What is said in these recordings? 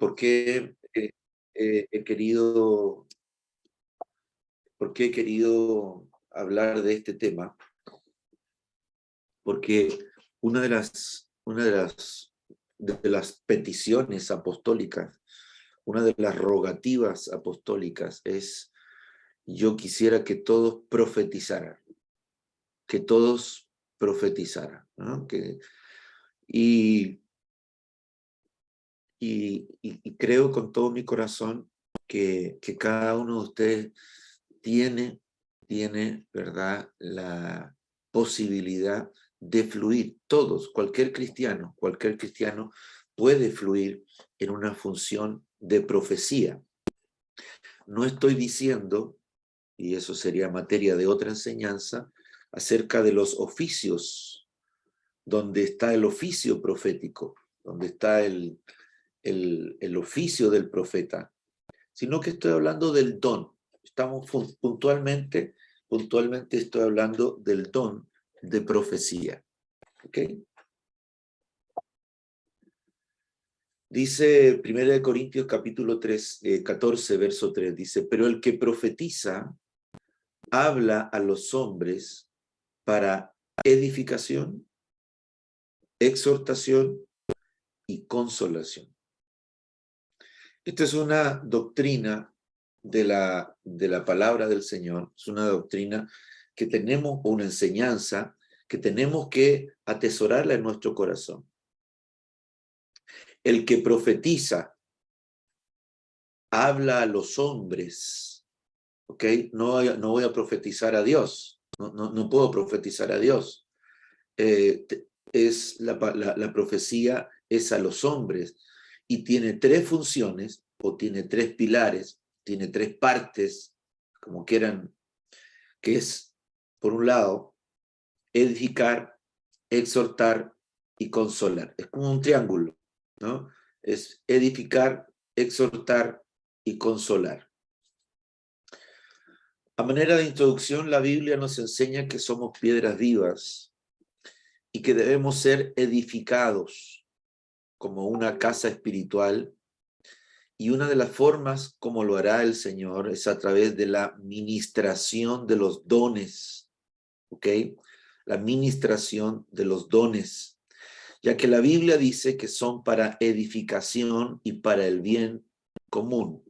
¿Por qué he querido, por qué he querido hablar de este tema? Porque una de las peticiones apostólicas, una de las rogativas apostólicas es: yo quisiera que todos profetizaran, que todos profetizaran, ¿no? Y, y creo con todo mi corazón que cada uno de ustedes tiene, ¿verdad?, la posibilidad de fluir. Todos, cualquier cristiano puede fluir en una función de profecía. No estoy diciendo, y eso sería materia de otra enseñanza, acerca de los oficios, donde está el oficio profético, donde está el oficio del profeta, sino que estoy hablando del don. Estamos puntualmente estoy hablando del don de profecía. ¿Ok? Dice 1 Corintios capítulo 3, 14, verso 3, dice: pero el que profetiza habla a los hombres para edificación, exhortación y consolación. Esta es una doctrina de la palabra del Señor, es una doctrina que tenemos, una enseñanza que tenemos que atesorarla en nuestro corazón. El que profetiza habla a los hombres, ¿ok? No voy a profetizar a Dios, no puedo profetizar a Dios. La profecía es a los hombres y tiene tres funciones, o tiene tres pilares, tiene tres partes, como quieran, que es, por un lado, edificar, exhortar y consolar. Es como un triángulo, ¿no? Es edificar, exhortar y consolar. A manera de introducción, la Biblia nos enseña que somos piedras vivas y que debemos ser edificados como una casa espiritual, y una de las formas como lo hará el Señor es a través de la ministración de los dones, ¿ok? La ministración de los dones, ya que la Biblia dice que son para edificación y para el bien común.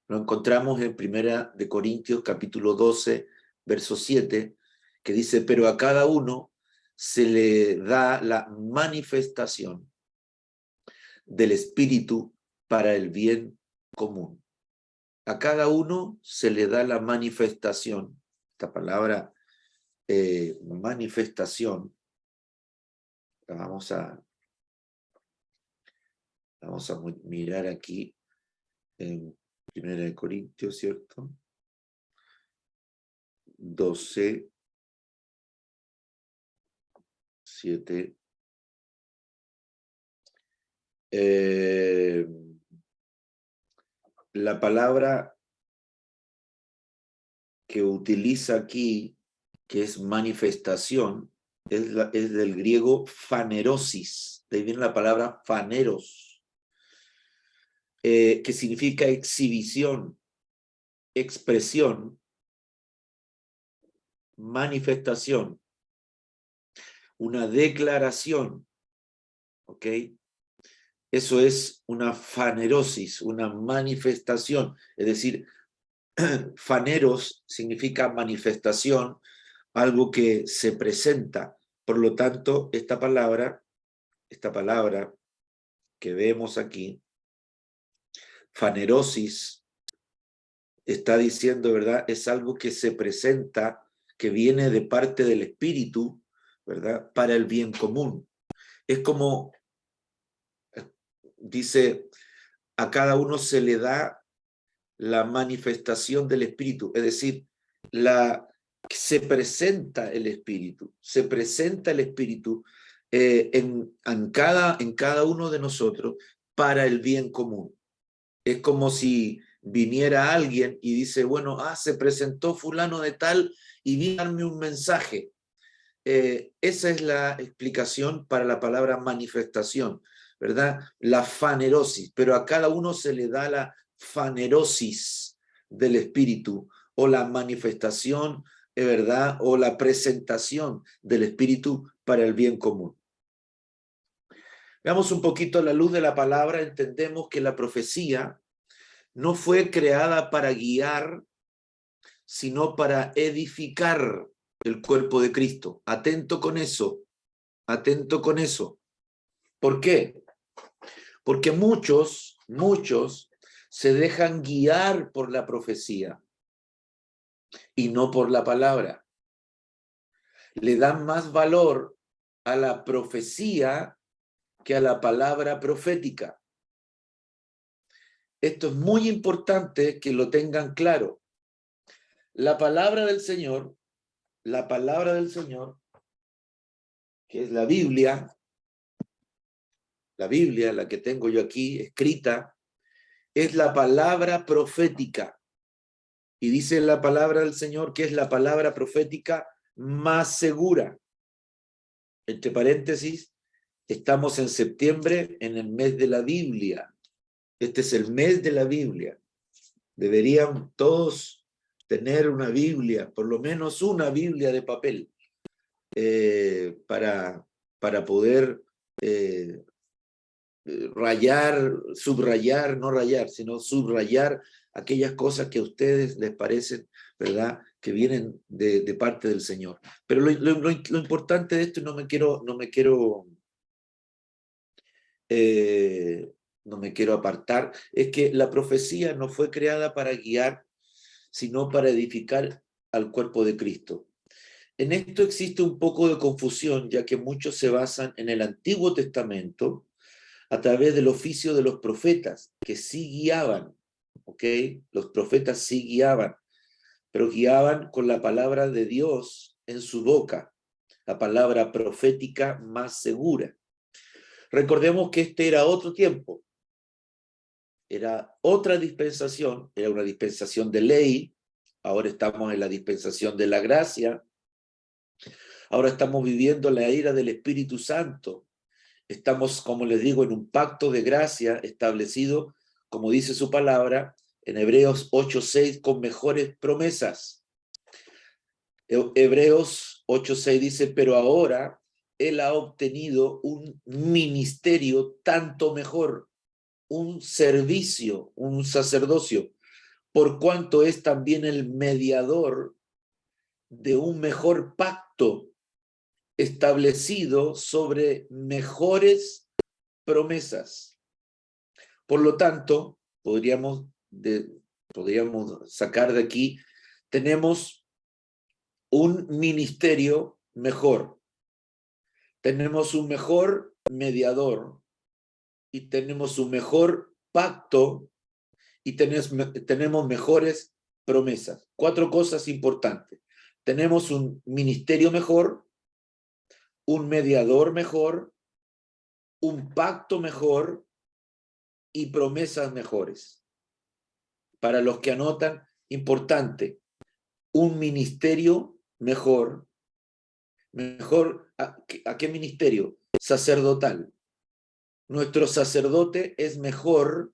Lo encontramos en 1 Corintios capítulo 12, verso 7, que dice: pero a cada uno se le da la manifestación del Espíritu para el bien común. A cada uno se le da la manifestación. Esta palabra manifestación, la vamos a mirar aquí en 1 Corintios, ¿cierto? 12, 7. La palabra que utiliza aquí, que es manifestación, es del griego fanerosis. De ahí viene la palabra faneros, que significa exhibición, expresión, manifestación, una declaración, ¿ok? Eso es una fanerosis, una manifestación, es decir, faneros significa manifestación, algo que se presenta. Por lo tanto, esta palabra que vemos aquí, fanerosis, está diciendo, ¿verdad? Es algo que se presenta, que viene de parte del Espíritu, ¿verdad?, para el bien común. Es como, dice, a cada uno se le da la manifestación del Espíritu, es decir, se presenta el Espíritu, en cada uno de nosotros para el bien común. Es como si viniera alguien y dice: bueno, se presentó fulano de tal y vino a darme un mensaje. Esa es la explicación para la palabra manifestación. ¿verdad? La fanerosis, pero a cada uno se le da la fanerosis del Espíritu o la manifestación, ¿verdad? O la presentación del Espíritu para el bien común. Veamos un poquito a la luz de la palabra, entendemos que la profecía no fue creada para guiar, sino para edificar el cuerpo de Cristo. Atento con eso, atento con eso. ¿Por qué? Porque muchos se dejan guiar por la profecía y no por la palabra. Le dan más valor a la profecía que a la palabra profética. Esto es muy importante que lo tengan claro. La palabra del Señor, que es la Biblia, la que tengo yo aquí escrita, es la palabra profética. Y dice la palabra del Señor que es la palabra profética más segura. Entre paréntesis, estamos en septiembre, en el mes de la Biblia. Este es el mes de la Biblia. Deberían todos tener una Biblia, por lo menos una Biblia de papel, para poder subrayar, no rayar, sino subrayar aquellas cosas que a ustedes les parecen, ¿verdad?, que vienen de parte del Señor. Pero lo importante de esto, no me quiero apartar, es que la profecía no fue creada para guiar, sino para edificar al cuerpo de Cristo. En esto existe un poco de confusión, ya que muchos se basan en el Antiguo Testamento a través del oficio de los profetas, que sí guiaban, ¿ok? Los profetas sí guiaban, pero guiaban con la palabra de Dios en su boca, la palabra profética más segura. Recordemos que este era otro tiempo, era otra dispensación, era una dispensación de ley, ahora estamos en la dispensación de la gracia, ahora estamos viviendo la ira del Espíritu Santo, estamos, como les digo, en un pacto de gracia establecido, como dice su palabra, en Hebreos 8:6, con mejores promesas. Hebreos 8:6 dice, pero ahora él ha obtenido un ministerio tanto mejor, un servicio, un sacerdocio, por cuanto es también el mediador de un mejor pacto establecido sobre mejores promesas. Por lo tanto, podríamos sacar de aquí, tenemos un ministerio mejor, tenemos un mejor mediador y tenemos un mejor pacto y tenemos mejores promesas. 4 cosas importantes. Tenemos un ministerio mejor, un mediador mejor, un pacto mejor y promesas mejores. Para los que anotan, importante, un ministerio mejor. ¿A qué ministerio? Sacerdotal. Nuestro sacerdote es mejor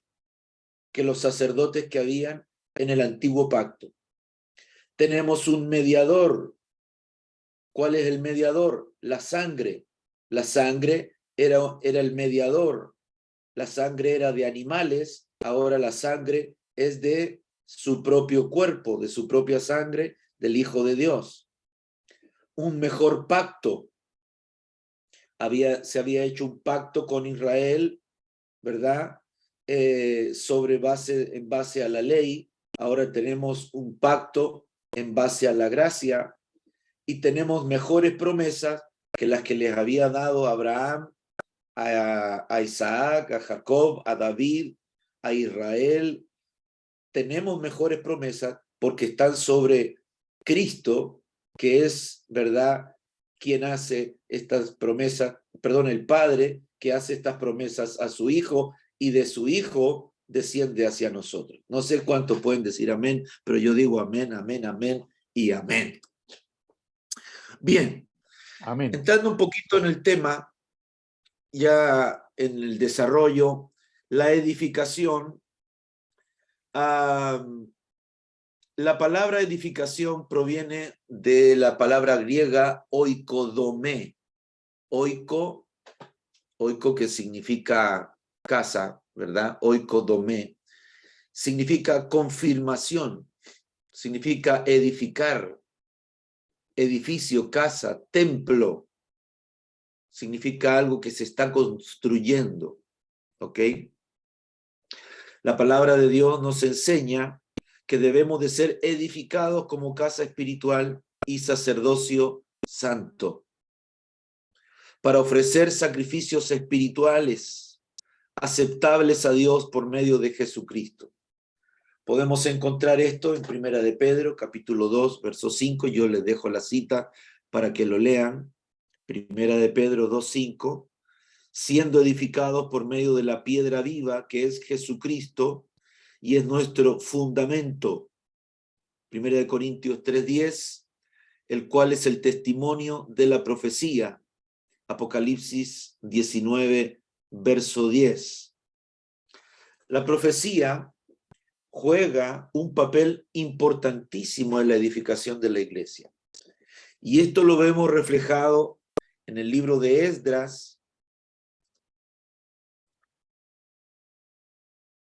que los sacerdotes que habían en el antiguo pacto. Tenemos un mediador. ¿Cuál es el mediador? La sangre. La sangre era el mediador. La sangre era de animales, ahora la sangre es de su propio cuerpo, de su propia sangre, del Hijo de Dios. Un mejor pacto. Se había hecho un pacto con Israel, ¿verdad? En base a la ley. Ahora tenemos un pacto en base a la gracia y tenemos mejores promesas que las que les había dado Abraham, a Isaac, a Jacob, a David, a Israel. Tenemos mejores promesas porque están sobre Cristo, que es, ¿verdad?, quien hace estas promesas, perdón, el Padre que hace estas promesas a su Hijo y de su Hijo desciende hacia nosotros. No sé cuántos pueden decir amén, pero yo digo amén, amén, amén y amén. Bien, amén. Entrando un poquito en el tema, ya en el desarrollo, la edificación. La palabra edificación proviene de la palabra griega oikodomé. Oiko que significa casa, ¿verdad? Oikodomé significa confirmación, significa edificar, edificio, casa, templo. Significa algo que se está construyendo, ¿ok? La palabra de Dios nos enseña que debemos de ser edificados como casa espiritual y sacerdocio santo, para ofrecer sacrificios espirituales aceptables a Dios por medio de Jesucristo. Podemos encontrar esto en Primera de Pedro, capítulo 2, verso 5. Yo les dejo la cita para que lo lean. Primera de Pedro 2:5. Siendo edificados por medio de la piedra viva, que es Jesucristo, y es nuestro fundamento. Primera de Corintios 3:10, el cual es el testimonio de la profecía. Apocalipsis 19, verso 10. La profecía juega un papel importantísimo en la edificación de la iglesia. Y esto lo vemos reflejado en el libro de Esdras,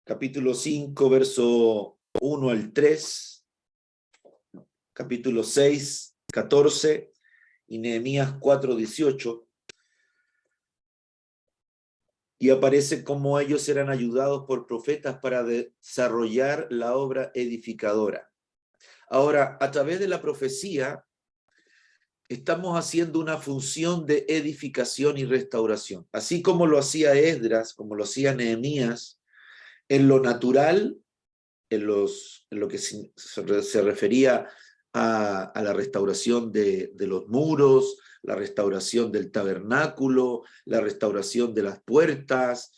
capítulo 5, verso 1 al 3, capítulo 6, 14 y Nehemías 4, 18. Y aparece cómo ellos eran ayudados por profetas para desarrollar la obra edificadora. Ahora, a través de la profecía, estamos haciendo una función de edificación y restauración. Así como lo hacía Esdras, como lo hacía Nehemías, en lo natural, en lo que se refería a la restauración de los muros, la restauración del tabernáculo, la restauración de las puertas.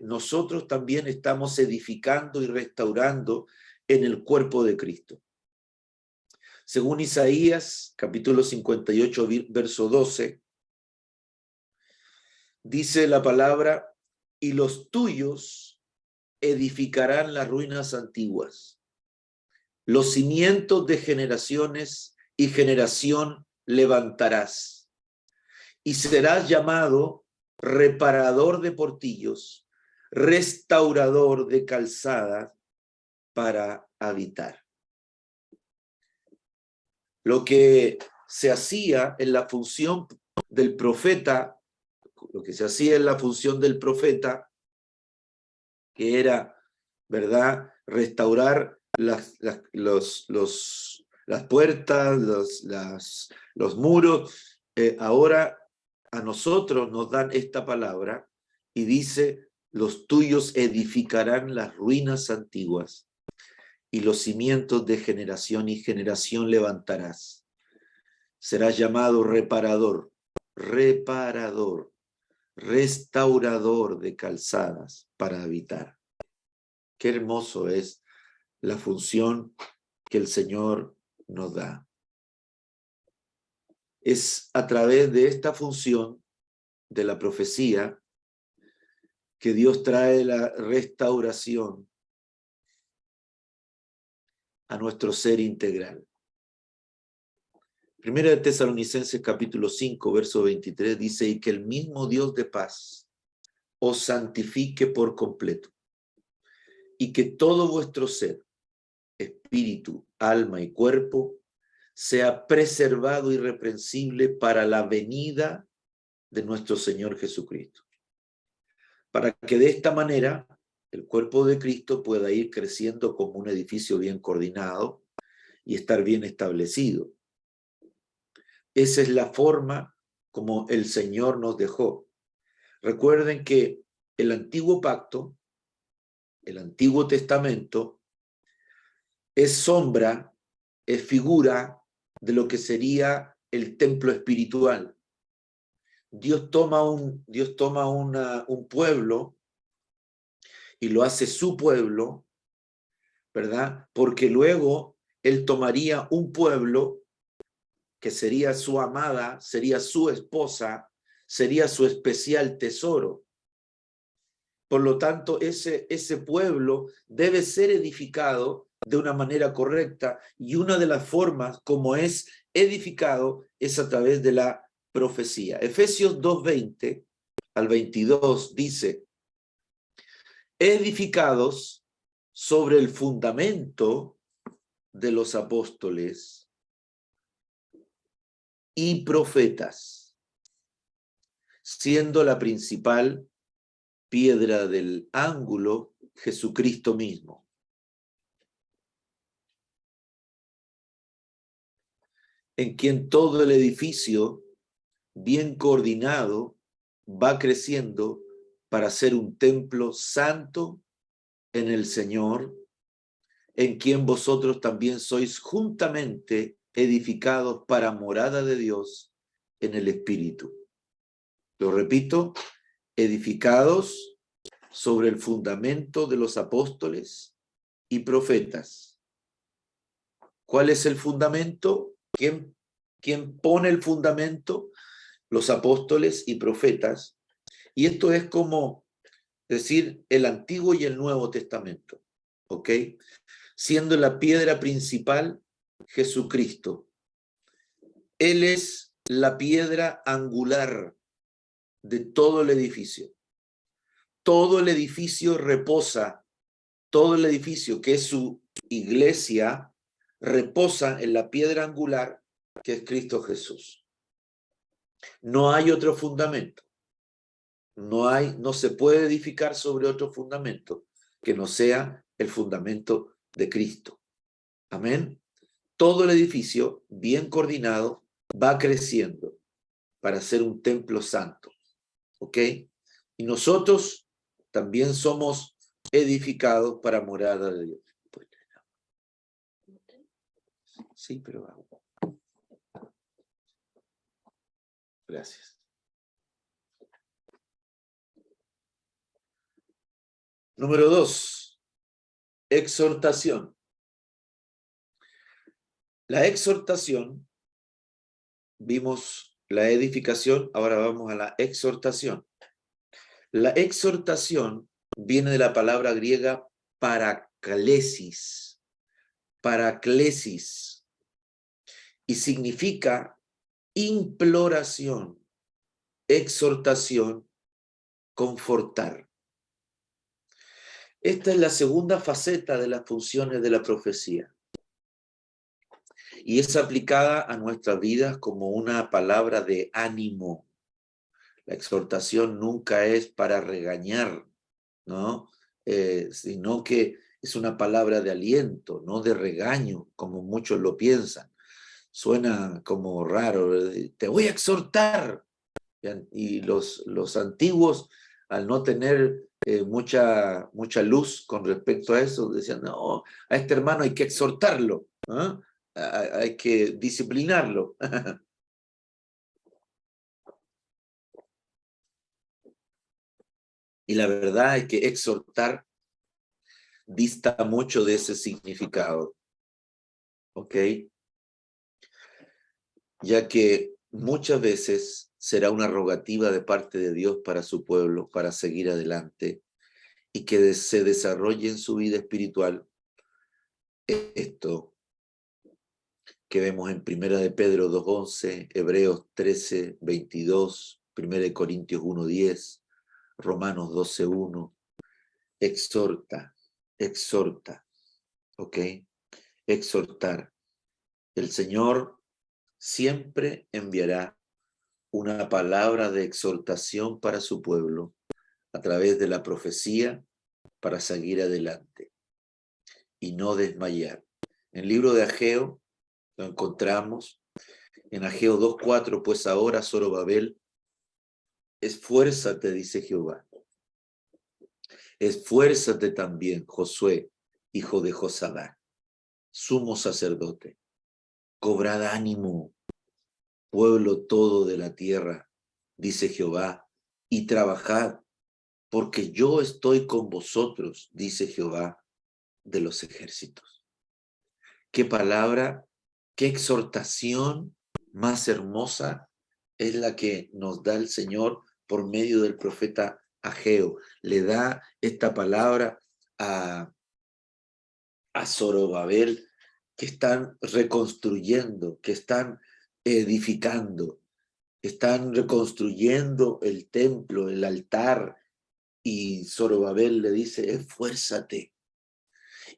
Nosotros también estamos edificando y restaurando en el cuerpo de Cristo. Según Isaías, capítulo 58, verso 12, dice la palabra, y los tuyos edificarán las ruinas antiguas. Los cimientos de generaciones y generación levantarás, y serás llamado reparador de portillos, restaurador de calzadas para habitar. Lo que se hacía en la función del profeta, que era, ¿verdad?, restaurar las puertas, los muros. Ahora a nosotros nos dan esta palabra y dice, los tuyos edificarán las ruinas antiguas y los cimientos de generación y generación levantarás. Serás llamado reparador, restaurador de calzadas para habitar. Qué hermoso es la función que el Señor nos da. Es a través de esta función de la profecía que Dios trae la restauración a nuestro ser integral. Primera de Tesalonicenses capítulo 5, verso 23 dice, y que el mismo Dios de paz os santifique por completo, y que todo vuestro ser, espíritu, alma y cuerpo, sea preservado irreprensible para la venida de nuestro Señor Jesucristo. Para que de esta manera el cuerpo de Cristo pueda ir creciendo como un edificio bien coordinado y estar bien establecido. Esa es la forma como el Señor nos dejó. Recuerden que el antiguo pacto, el Antiguo Testamento, es sombra, es figura de lo que sería el templo espiritual. Dios toma un pueblo y lo hace su pueblo, ¿verdad? Porque luego Él tomaría un pueblo que sería su amada, sería su esposa, sería su especial tesoro. Por lo tanto, ese pueblo debe ser edificado de una manera correcta, y una de las formas como es edificado es a través de la profecía. Efesios 2:20 al 22 dice: edificados sobre el fundamento de los apóstoles y profetas, siendo la principal piedra del ángulo Jesucristo mismo, en quien todo el edificio, bien coordinado, va creciendo para ser un templo santo en el Señor, en quien vosotros también sois juntamente edificados para morada de Dios en el Espíritu. Lo repito, edificados sobre el fundamento de los apóstoles y profetas. ¿Cuál es el fundamento? ¿Quién pone el fundamento? Los apóstoles y profetas. Y esto es como decir el Antiguo y el Nuevo Testamento, ¿ok? Siendo la piedra principal Jesucristo. Él es la piedra angular de todo el edificio. Todo el edificio reposa, todo el edificio que es su iglesia reposa en la piedra angular que es Cristo Jesús. No hay otro fundamento. No se puede edificar sobre otro fundamento que no sea el fundamento de Cristo. Amén. Todo el edificio, bien coordinado, va creciendo para ser un templo santo. ¿Ok? Y nosotros también somos edificados para morada de Dios. Sí, pero vamos. Gracias. Número 2, exhortación. La exhortación, vimos la edificación, ahora vamos a la exhortación. La exhortación viene de la palabra griega paraklesis, paraklesis, y significa imploración, exhortación, confortar. Esta es la segunda faceta de las funciones de la profecía, y es aplicada a nuestras vidas como una palabra de ánimo. La exhortación nunca es para regañar, ¿no? Sino que es una palabra de aliento, no de regaño, como muchos lo piensan. Suena como raro, te voy a exhortar. Y los antiguos, al no tener mucha luz con respecto a eso, decían, no, a este hermano hay que exhortarlo, ¿no? Hay que disciplinarlo. Y la verdad es que exhortar dista mucho de ese significado, ¿ok? Ya que muchas veces será una rogativa de parte de Dios para su pueblo, para seguir adelante y que se desarrolle en su vida espiritual esto que vemos en 1 de Pedro 2:11, Hebreos 13:22, 1 de Corintios 1:10, Romanos 12:1. Exhorta, exhorta, ¿ok? Exhortar. El Señor siempre enviará una palabra de exhortación para su pueblo a través de la profecía para seguir adelante y no desmayar. En el libro de Ageo lo encontramos en Ageo 2:4, pues ahora, Zorobabel, esfuérzate, dice Jehová. Esfuérzate también, Josué, hijo de Josadá, sumo sacerdote. Cobrad ánimo, pueblo todo de la tierra, dice Jehová, y trabajad, porque yo estoy con vosotros, dice Jehová de los ejércitos. Qué palabra, qué exhortación más hermosa es la que nos da el Señor por medio del profeta Ageo, le da esta palabra a Zorobabel, que están reconstruyendo, que están edificando, están reconstruyendo el templo, el altar, y Zorobabel le dice, esfuérzate.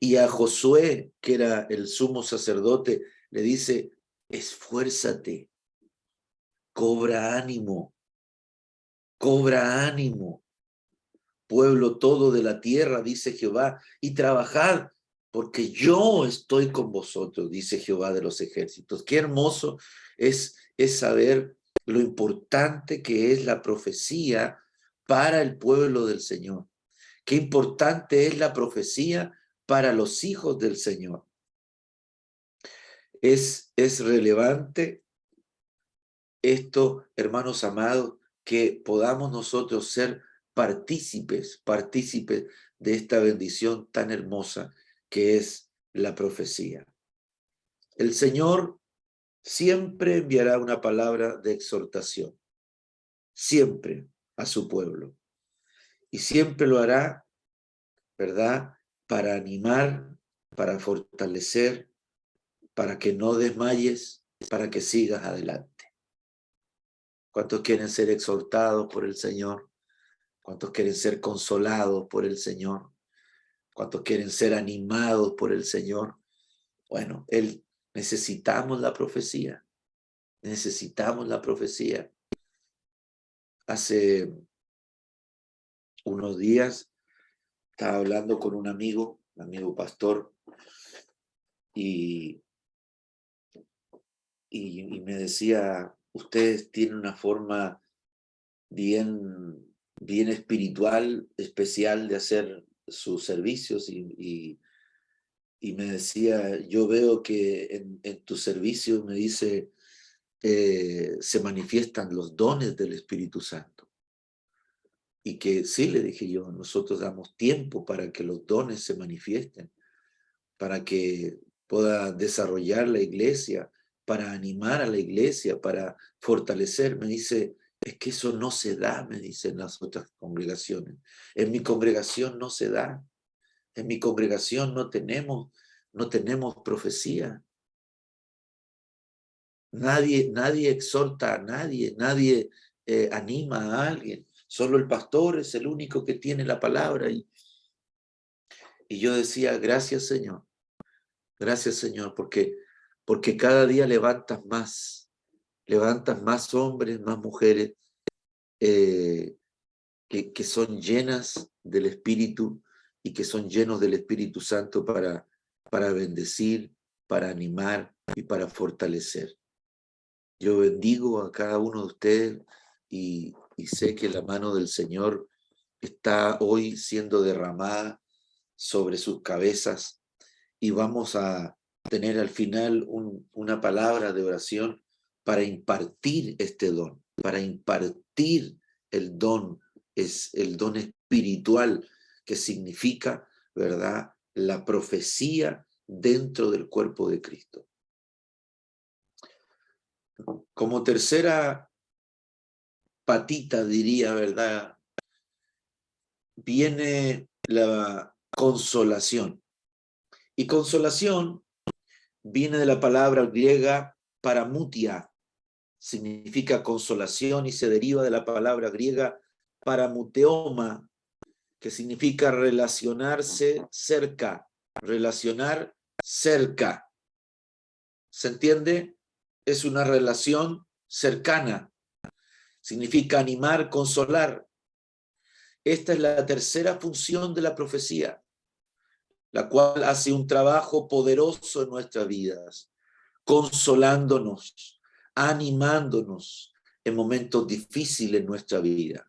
Y a Josué, que era el sumo sacerdote, le dice, esfuérzate, cobra ánimo, pueblo todo de la tierra, dice Jehová, y trabajad, porque yo estoy con vosotros, dice Jehová de los ejércitos. Qué hermoso es saber lo importante que es la profecía para el pueblo del Señor. Qué importante es la profecía para los hijos del Señor. Es relevante esto, hermanos amados, que podamos nosotros ser partícipes de esta bendición tan hermosa que es la profecía. El Señor siempre enviará una palabra de exhortación, siempre a su pueblo, y siempre lo hará, ¿verdad?, para animar, para fortalecer, para que no desmayes, para que sigas adelante. ¿Cuántos quieren ser exhortados por el Señor? ¿Cuántos quieren ser consolados por el Señor? ¿Cuántos quieren ser animados por el Señor? Bueno, necesitamos la profecía. Necesitamos la profecía. Hace unos días estaba hablando con un amigo pastor, y me decía, ustedes tienen una forma bien espiritual, especial de hacer sus servicios, y me decía, yo veo que en tu servicio, me dice, se manifiestan los dones del Espíritu Santo. Y que sí, le dije yo, nosotros damos tiempo para que los dones se manifiesten, para que pueda desarrollar la iglesia, para animar a la iglesia, para fortalecer. Me dice, es que eso no se da, me dicen las otras congregaciones. En mi congregación no se da. En mi congregación no tenemos profecía. Nadie exhorta a nadie, nadie anima a alguien. Solo el pastor es el único que tiene la palabra. Y yo decía, gracias Señor, porque cada día levantas más hombres, más mujeres que son llenas del Espíritu y que son llenos del Espíritu Santo para bendecir, para animar y para fortalecer. Yo bendigo a cada uno de ustedes y sé que la mano del Señor está hoy siendo derramada sobre sus cabezas, y vamos a tener al final una palabra de oración para impartir este don, para impartir el don, es el don espiritual que significa, ¿verdad?, la profecía dentro del cuerpo de Cristo. Como tercera patita, diría, ¿verdad?, viene la consolación. Y consolación viene de la palabra griega paramutia, significa consolación, y se deriva de la palabra griega paramuteoma, que significa relacionarse cerca, relacionar cerca. ¿Se entiende? Es una relación cercana. Significa animar, consolar. Esta es la tercera función de la profecía, la cual hace un trabajo poderoso en nuestras vidas, consolándonos, animándonos en momentos difíciles en nuestra vida,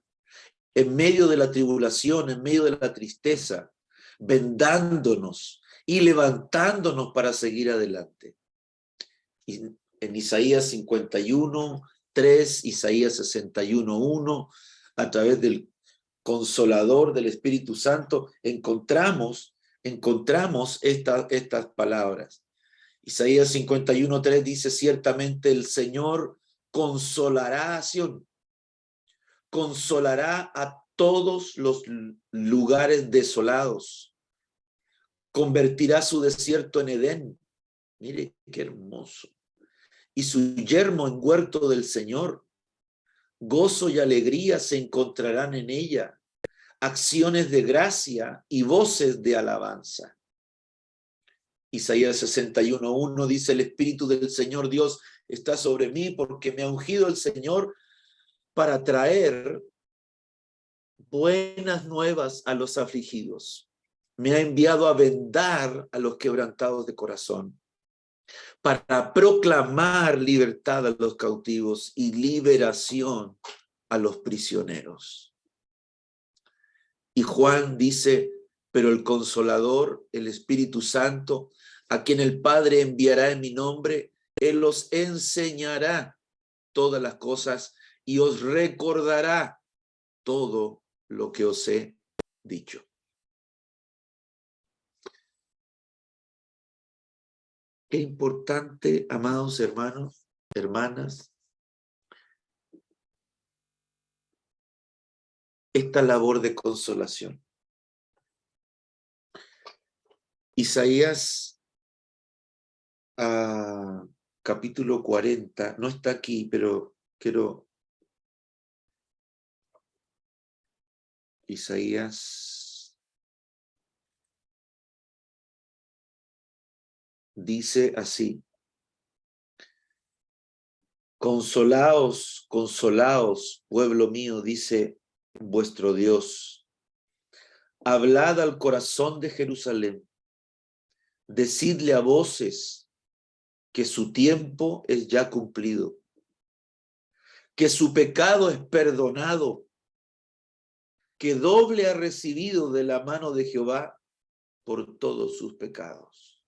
en medio de la tribulación, en medio de la tristeza, vendándonos y levantándonos para seguir adelante. Y en Isaías 51:3, Isaías 61:1, a través del Consolador del Espíritu Santo, encontramos estas palabras. Isaías 51:3 dice, ciertamente el Señor consolará a Sión, consolará a todos los lugares desolados. Convertirá su desierto en Edén. Mire qué hermoso. Y su yermo en huerto del Señor. Gozo y alegría se encontrarán en ella. Acciones de gracia y voces de alabanza. Isaías 61:1 dice: el Espíritu del Señor Dios está sobre mí, porque me ha ungido el Señor para traer buenas nuevas a los afligidos. Me ha enviado a vendar a los quebrantados de corazón, para proclamar libertad a los cautivos y liberación a los prisioneros. Y Juan dice: pero el Consolador, el Espíritu Santo, a quien el Padre enviará en mi nombre, Él os enseñará todas las cosas y os recordará todo lo que os he dicho. Qué importante, amados hermanos, hermanas, esta labor de consolación. Isaías capítulo 40, no está aquí, pero quiero... Isaías dice así: consolaos, consolaos, pueblo mío, dice vuestro Dios. Hablad al corazón de Jerusalén, decidle a voces que su tiempo es ya cumplido, que su pecado es perdonado, que doble ha recibido de la mano de Jehová por todos sus pecados.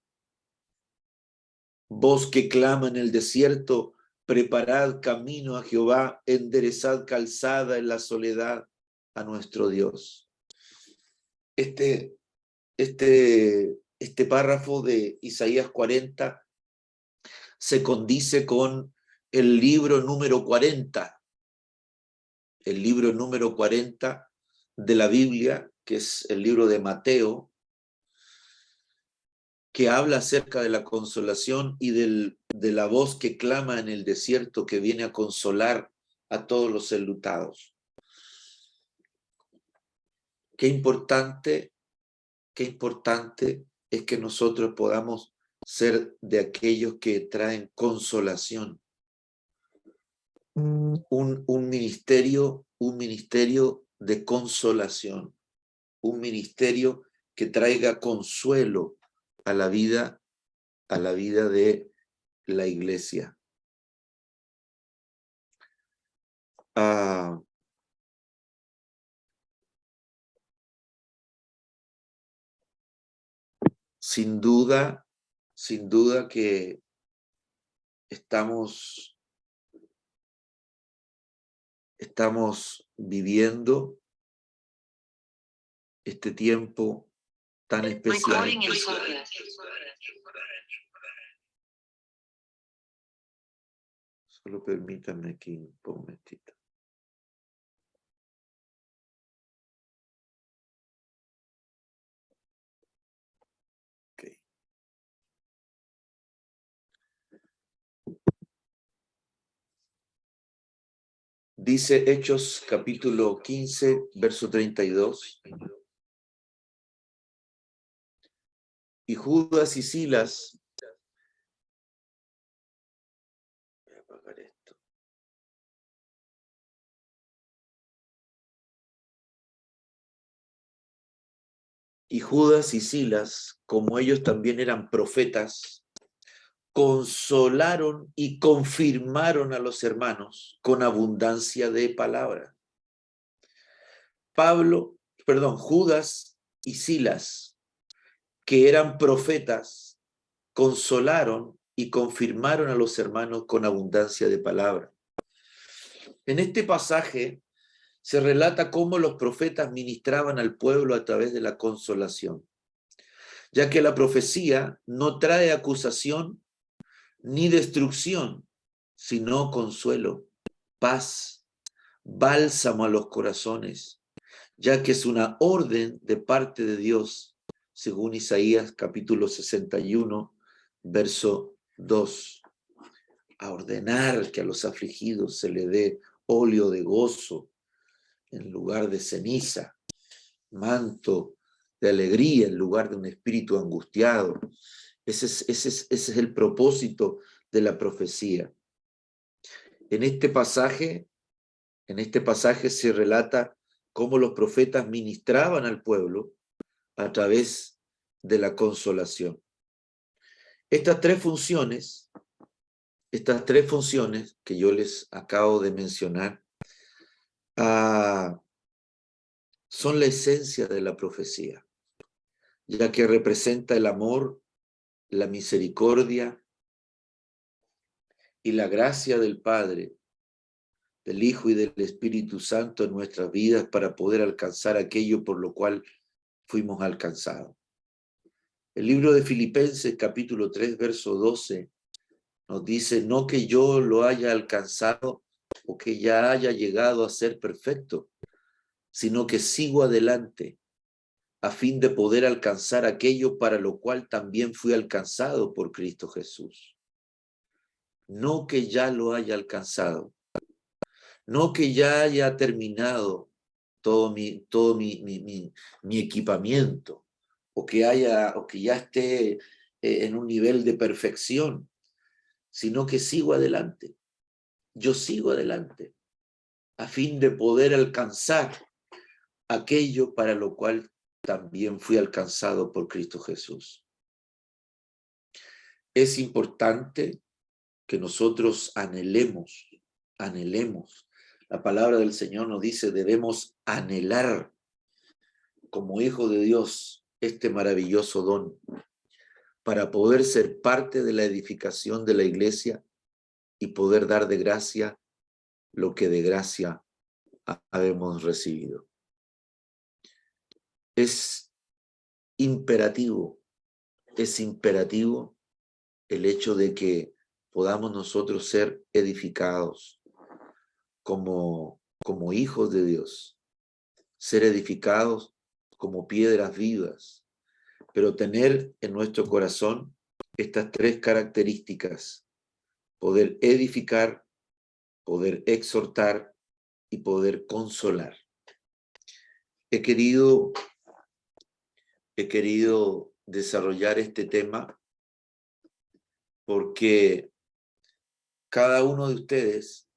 Voz que clama en el desierto, preparad camino a Jehová, enderezad calzada en la soledad a nuestro Dios. Este párrafo de Isaías 40 se condice con el libro número 40, el libro número 40 de la Biblia, que es el libro de Mateo, que habla acerca de la consolación y de la voz que clama en el desierto, que viene a consolar a todos los enlutados. Qué importante es que nosotros podamos ser de aquellos que traen consolación. Un ministerio de consolación, un ministerio que traiga consuelo a la vida de la iglesia. Sin duda que estamos viviendo este tiempo tan especial. Solo permítanme aquí un momentito. Okay. Dice Hechos capítulo 15, verso 32. Y Judas y Silas... Voy a apagar esto. Y Judas y Silas, como ellos también eran profetas, consolaron y confirmaron a los hermanos con abundancia de palabra. Judas y Silas, que eran profetas, consolaron y confirmaron a los hermanos con abundancia de palabra. En este pasaje se relata cómo los profetas ministraban al pueblo a través de la consolación, ya que la profecía no trae acusación ni destrucción, sino consuelo, paz, bálsamo a los corazones, ya que es una orden de parte de Dios, según Isaías capítulo 61, verso 2, a ordenar que a los afligidos se le dé óleo de gozo en lugar de ceniza, manto de alegría en lugar de un espíritu angustiado. Ese es el propósito de la profecía. En este pasaje se relata cómo los profetas ministraban al pueblo a través de la consolación. Estas tres funciones que yo les acabo de mencionar, son la esencia de la profecía, ya que representa el amor, la misericordia y la gracia del Padre, del Hijo y del Espíritu Santo en nuestras vidas para poder alcanzar aquello por lo cual fuimos alcanzados. El libro de Filipenses, capítulo 3, verso 12, nos dice: no que yo lo haya alcanzado o que ya haya llegado a ser perfecto, sino que sigo adelante a fin de poder alcanzar aquello para lo cual también fui alcanzado por Cristo Jesús. No que ya lo haya alcanzado, no que ya haya terminado todo mi equipamiento, o que ya esté en un nivel de perfección, sino que sigo adelante. Yo sigo adelante a fin de poder alcanzar aquello para lo cual también fui alcanzado por Cristo Jesús. Es importante que nosotros anhelemos. La palabra del Señor nos dice: debemos anhelar como hijo de Dios este maravilloso don para poder ser parte de la edificación de la iglesia y poder dar de gracia lo que de gracia habemos recibido. Es imperativo el hecho de que podamos nosotros ser edificados como hijos de Dios, ser edificados como piedras vivas, pero tener en nuestro corazón estas tres características: poder edificar, poder exhortar y poder consolar. He querido desarrollar este tema porque cada uno de ustedes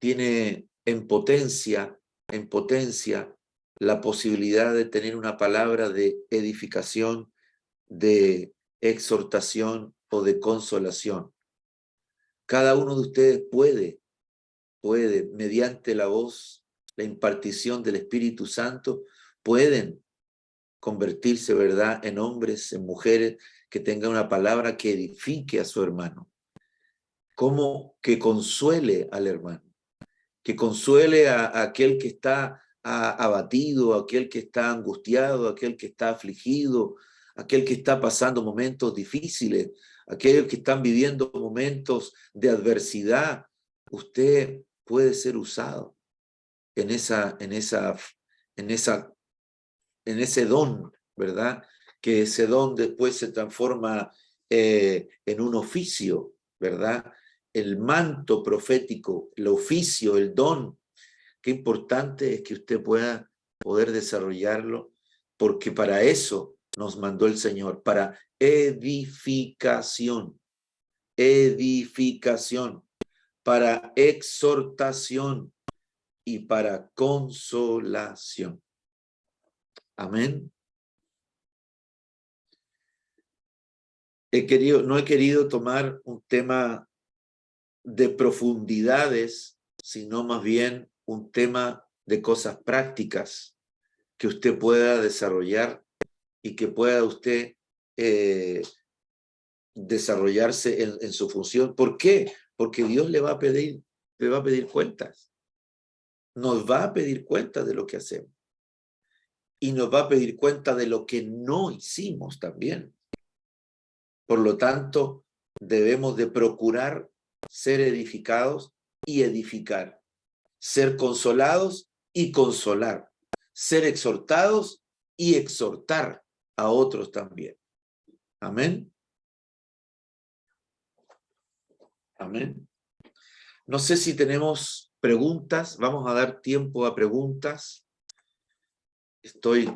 tiene en potencia la posibilidad de tener una palabra de edificación, de exhortación o de consolación. Cada uno de ustedes puede, mediante la voz, la impartición del Espíritu Santo, pueden convertirse, ¿verdad?, en hombres, en mujeres que tengan una palabra que edifique a su hermano, como que consuele al hermano, que consuele a aquel que está abatido, a aquel que está angustiado, a aquel que está afligido, a aquel que está pasando momentos difíciles, a aquellos que están viviendo momentos de adversidad. Usted puede ser usado en ese don, ¿verdad? Que ese don después se transforma en un oficio, ¿verdad? El manto profético, el oficio, el don. Qué importante es que usted pueda poder desarrollarlo, porque para eso nos mandó el Señor, para edificación, para exhortación y para consolación. Amén. No he querido tomar un tema de profundidades, sino más bien un tema de cosas prácticas que usted pueda desarrollar y que pueda usted desarrollarse en su función. ¿Por qué? Porque Dios le va a pedir cuentas. Nos va a pedir cuentas de lo que hacemos. Y nos va a pedir cuenta de lo que no hicimos también. Por lo tanto, debemos de procurar ser edificados y edificar, ser consolados y consolar. ser exhortados y exhortar a otros también. Amén. Amén. No sé si tenemos preguntas. Vamos a dar tiempo a preguntas. Estoy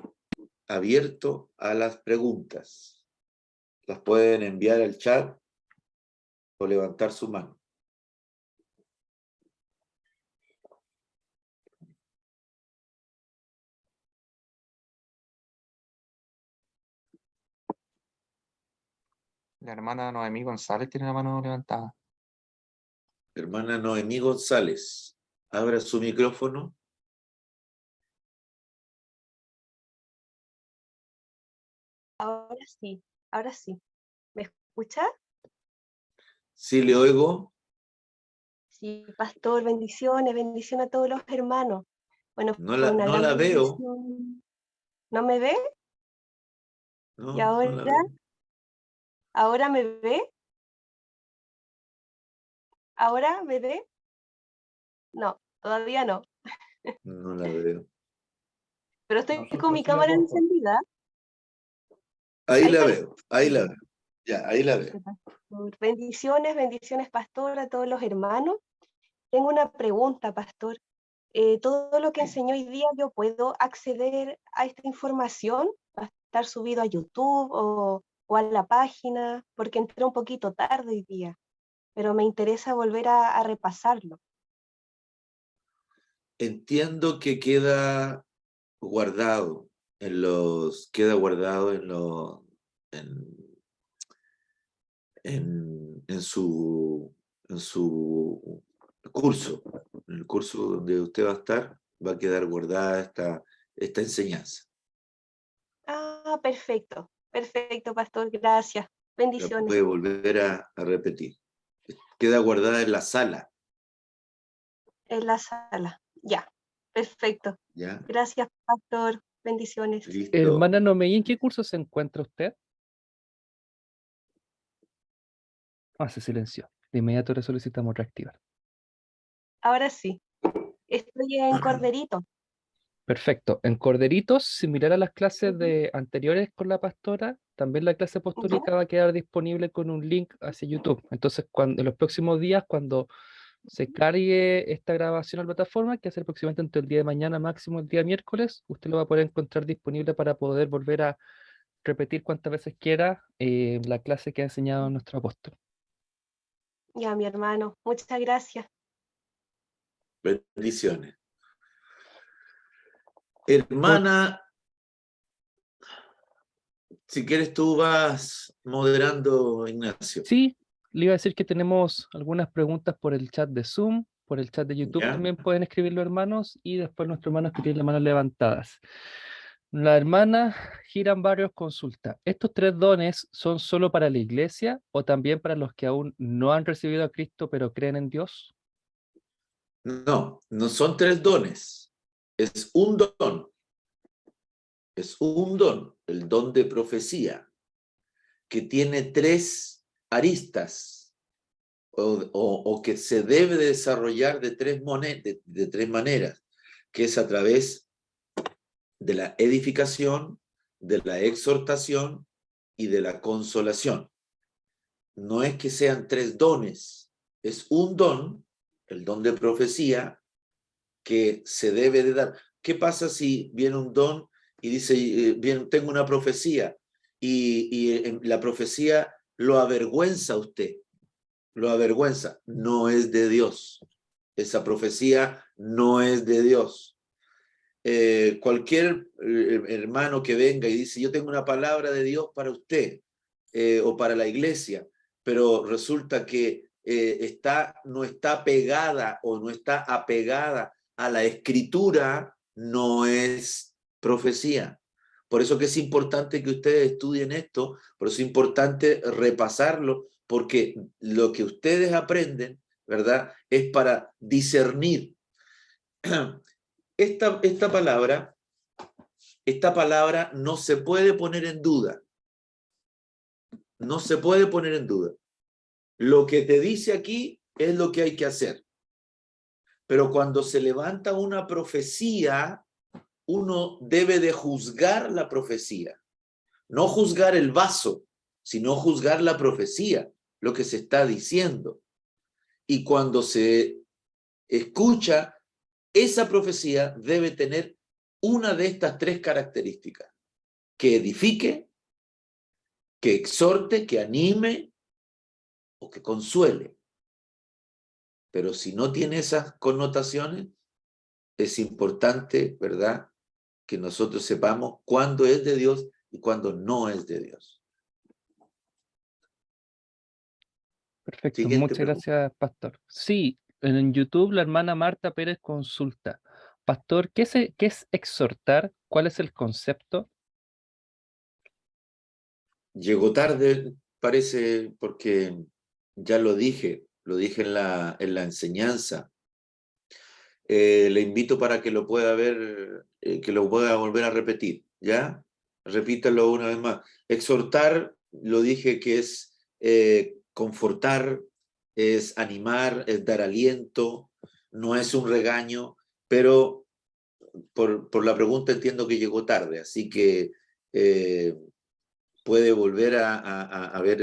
abierto a las preguntas. Las pueden enviar al chat o levantar su mano. La hermana Noemí González tiene la mano levantada. Hermana Noemí González, abra su micrófono. Ahora sí, ahora sí. ¿Me escucha? Sí, le oigo. Sí, pastor, bendiciones, bendiciones a todos los hermanos. Bueno, No fue una no gran la veo. bendición. ¿No me ve? No, ¿Y no la ahora? veo. ¿Ahora me ve? ¿Ahora me ve? No, todavía no. No la veo. Pero estoy Nosotros con mi sí la cámara vemos. encendida. Ahí Ahí la parece. veo, ahí la veo. Ya, ahí la veo. Bendiciones, bendiciones, pastor, a todos los hermanos. Tengo una pregunta, pastor. Todo lo que enseñó hoy día, ¿yo puedo acceder a esta información? ¿Va a estar subido a YouTube o a la página? Porque entré un poquito tarde hoy día, pero me interesa volver a repasarlo. Entiendo que queda guardado en su curso. En el curso donde usted va a estar, va a quedar guardada esta enseñanza. Ah, perfecto, perfecto, pastor, gracias. La Bendiciones. puede volver a repetir. Queda guardada en la sala. En la sala. Ya, perfecto. ¿Ya? Gracias, pastor. Bendiciones. Listo. Hermana Noemí, ¿en qué curso se encuentra usted? Se silenció. De inmediato le solicitamos reactivar. Ahora sí, estoy en Corderito. Perfecto. En Corderitos, similar a las clases anteriores con la pastora, también la clase apostólica va a quedar disponible con un link hacia YouTube. Entonces, en los próximos días, cuando se cargue esta grabación a la plataforma, que es aproximadamente entre el día de mañana, máximo el día miércoles, usted lo va a poder encontrar disponible para poder volver a repetir cuantas veces quiera la clase que ha enseñado nuestro apóstol. Ya, mi hermano, muchas gracias. Bendiciones. Hermana, si quieres tú vas moderando, Ignacio. Sí, le iba a decir que tenemos algunas preguntas por el chat de Zoom, por el chat de YouTube ¿Ya? también pueden escribirlo, hermanos, y después nuestros hermanos que tienen las manos levantadas. La hermana Giran Barrios consulta, ¿estos 3 dones son solo para la iglesia o también para los que aún no han recibido a Cristo pero creen en Dios? No, no son 3 dones. Es un don. Es un don, el don de profecía, que tiene 3 aristas o que se debe de desarrollar de tres maneras, que es a través de la edificación, de la exhortación y de la consolación. No es que sean 3 dones, es un don, el don de profecía, que se debe de dar. ¿Qué pasa si viene un don y dice, tengo una profecía, y la profecía lo avergüenza a usted? Lo avergüenza. No es de Dios. Esa profecía no es de Dios. Cualquier hermano que venga y dice, yo tengo una palabra de Dios para usted o para la iglesia, pero resulta que no está pegada o no está apegada a la escritura, no es profecía. Por eso que es importante que ustedes estudien esto, por eso es importante repasarlo, porque lo que ustedes aprenden, ¿verdad?, es para discernir. Esta palabra no se puede poner en duda. No se puede poner en duda. Lo que te dice aquí es lo que hay que hacer. Pero cuando se levanta una profecía, uno debe de juzgar la profecía. No juzgar el vaso, sino juzgar la profecía, lo que se está diciendo. Y cuando se escucha, esa profecía debe tener una de estas tres características: que edifique, que exhorte, que anime o que consuele. Pero si no tiene esas connotaciones, es importante, ¿verdad?, que nosotros sepamos cuándo es de Dios y cuándo no es de Dios. Perfecto, Siguiente muchas pregunta. gracias, Pastor. Sí, en YouTube la hermana Marta Pérez consulta. Pastor, ¿qué es exhortar? ¿Cuál es el concepto? Llegó tarde, parece, porque ya lo dije en la enseñanza. Le invito para que lo pueda ver, que lo pueda volver a repetir, ¿ya? Repítalo una vez más. Exhortar, lo dije que es confortar, es animar, es dar aliento, no es un regaño, pero por la pregunta entiendo que llegó tarde, así que puede volver a ver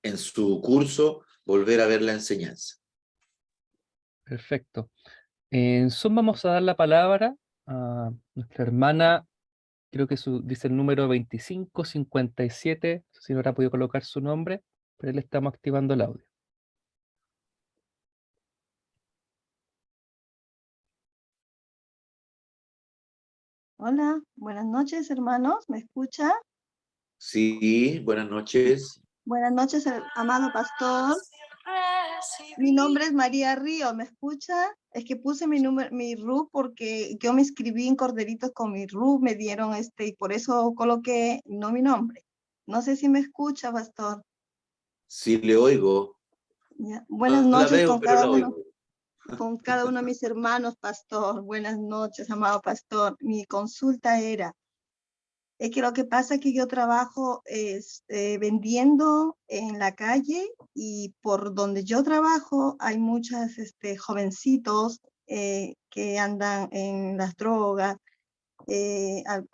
en su curso, volver a ver la enseñanza. Perfecto. En Zoom vamos a dar la palabra a nuestra hermana, creo que dice el número 2557, no sé si no habrá podido colocar su nombre, pero le estamos activando el audio. Hola, buenas noches, hermanos. ¿Me escucha? Sí, buenas noches. Buenas noches, amado pastor. Mi nombre es María Río. ¿Me escucha? Es que puse mi RU porque yo me inscribí en Corderitos con mi RU, me dieron y por eso coloqué no mi nombre. No sé si me escucha, pastor. Sí, le oigo. Ya. Buenas No la noches veo, pero la oigo. con cada uno de mis hermanos, pastor. Buenas noches, amado pastor. Mi consulta era, es que lo que pasa es que yo trabajo vendiendo en la calle y por donde yo trabajo hay muchos jovencitos que andan en las drogas,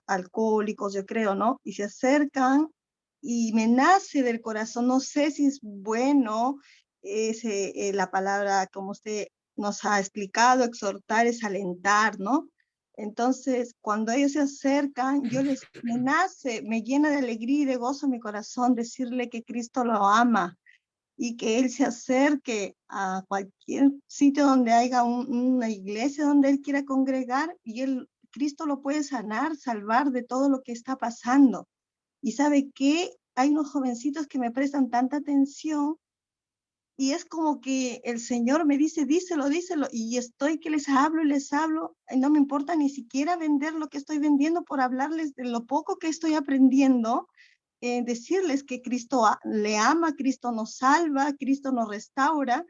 alcohólicos, yo creo, ¿no? Y se acercan y me nace del corazón, no sé si es bueno, la palabra como usted nos ha explicado, exhortar es alentar, ¿no? Entonces, cuando ellos se acercan, me nace, me llena de alegría y de gozo mi corazón decirle que Cristo lo ama y que Él se acerque a cualquier sitio donde haya una iglesia donde Él quiera congregar y Cristo lo puede sanar, salvar de todo lo que está pasando. Y ¿sabe qué? Hay unos jovencitos que me prestan tanta atención y es como que el Señor me dice, díselo, y estoy que les hablo y no me importa ni siquiera vender lo que estoy vendiendo por hablarles de lo poco que estoy aprendiendo, decirles que Cristo le ama, Cristo nos salva, Cristo nos restaura,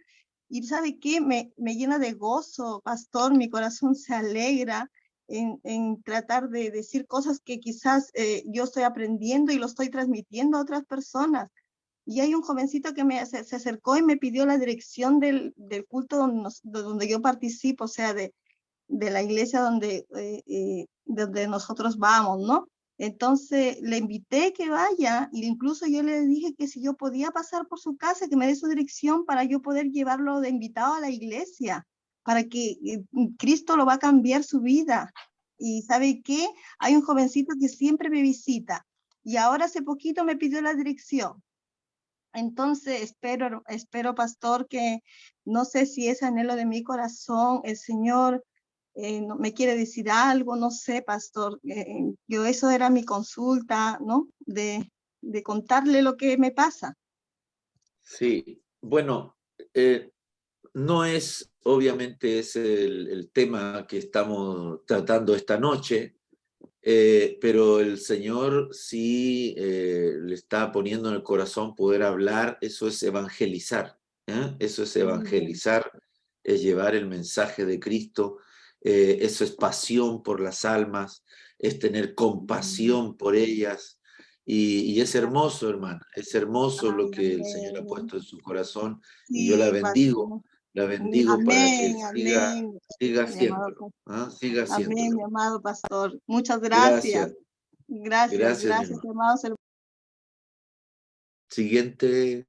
y ¿sabe qué? Me llena de gozo, pastor, mi corazón se alegra en tratar de decir cosas que quizás yo estoy aprendiendo y lo estoy transmitiendo a otras personas. Y hay un jovencito que se acercó y me pidió la dirección del culto donde yo participo, o sea, de la iglesia donde nosotros vamos, ¿no? Entonces le invité que vaya e incluso yo le dije que si yo podía pasar por su casa, que me dé su dirección para yo poder llevarlo de invitado a la iglesia, para que Cristo lo va a cambiar su vida. Y ¿sabe qué? Hay un jovencito que siempre me visita y ahora hace poquito me pidió la dirección. Entonces espero, pastor, que no sé si es anhelo de mi corazón, el Señor me quiere decir algo, no sé, pastor. Yo eso era mi consulta, ¿no? De contarle lo que me pasa. Sí, bueno, no es, obviamente, es el tema que estamos tratando esta noche, pero el Señor sí le está poniendo en el corazón poder hablar, eso es evangelizar, eso es evangelizar, es llevar el mensaje de Cristo, eso es pasión por las almas, es tener compasión por ellas, y es hermoso, hermana, es hermoso lo que el Señor ha puesto en su corazón, y yo la Sí, bendigo, pastor. La bendigo para que Amén, siga amén. siga Mi amado haciéndolo, ¿ah? Siga Amén, mi haciéndolo. amado pastor. Muchas gracias. Gracias, Gracias, gracias, mi gracias, hermano. amados hermanos. Siguiente.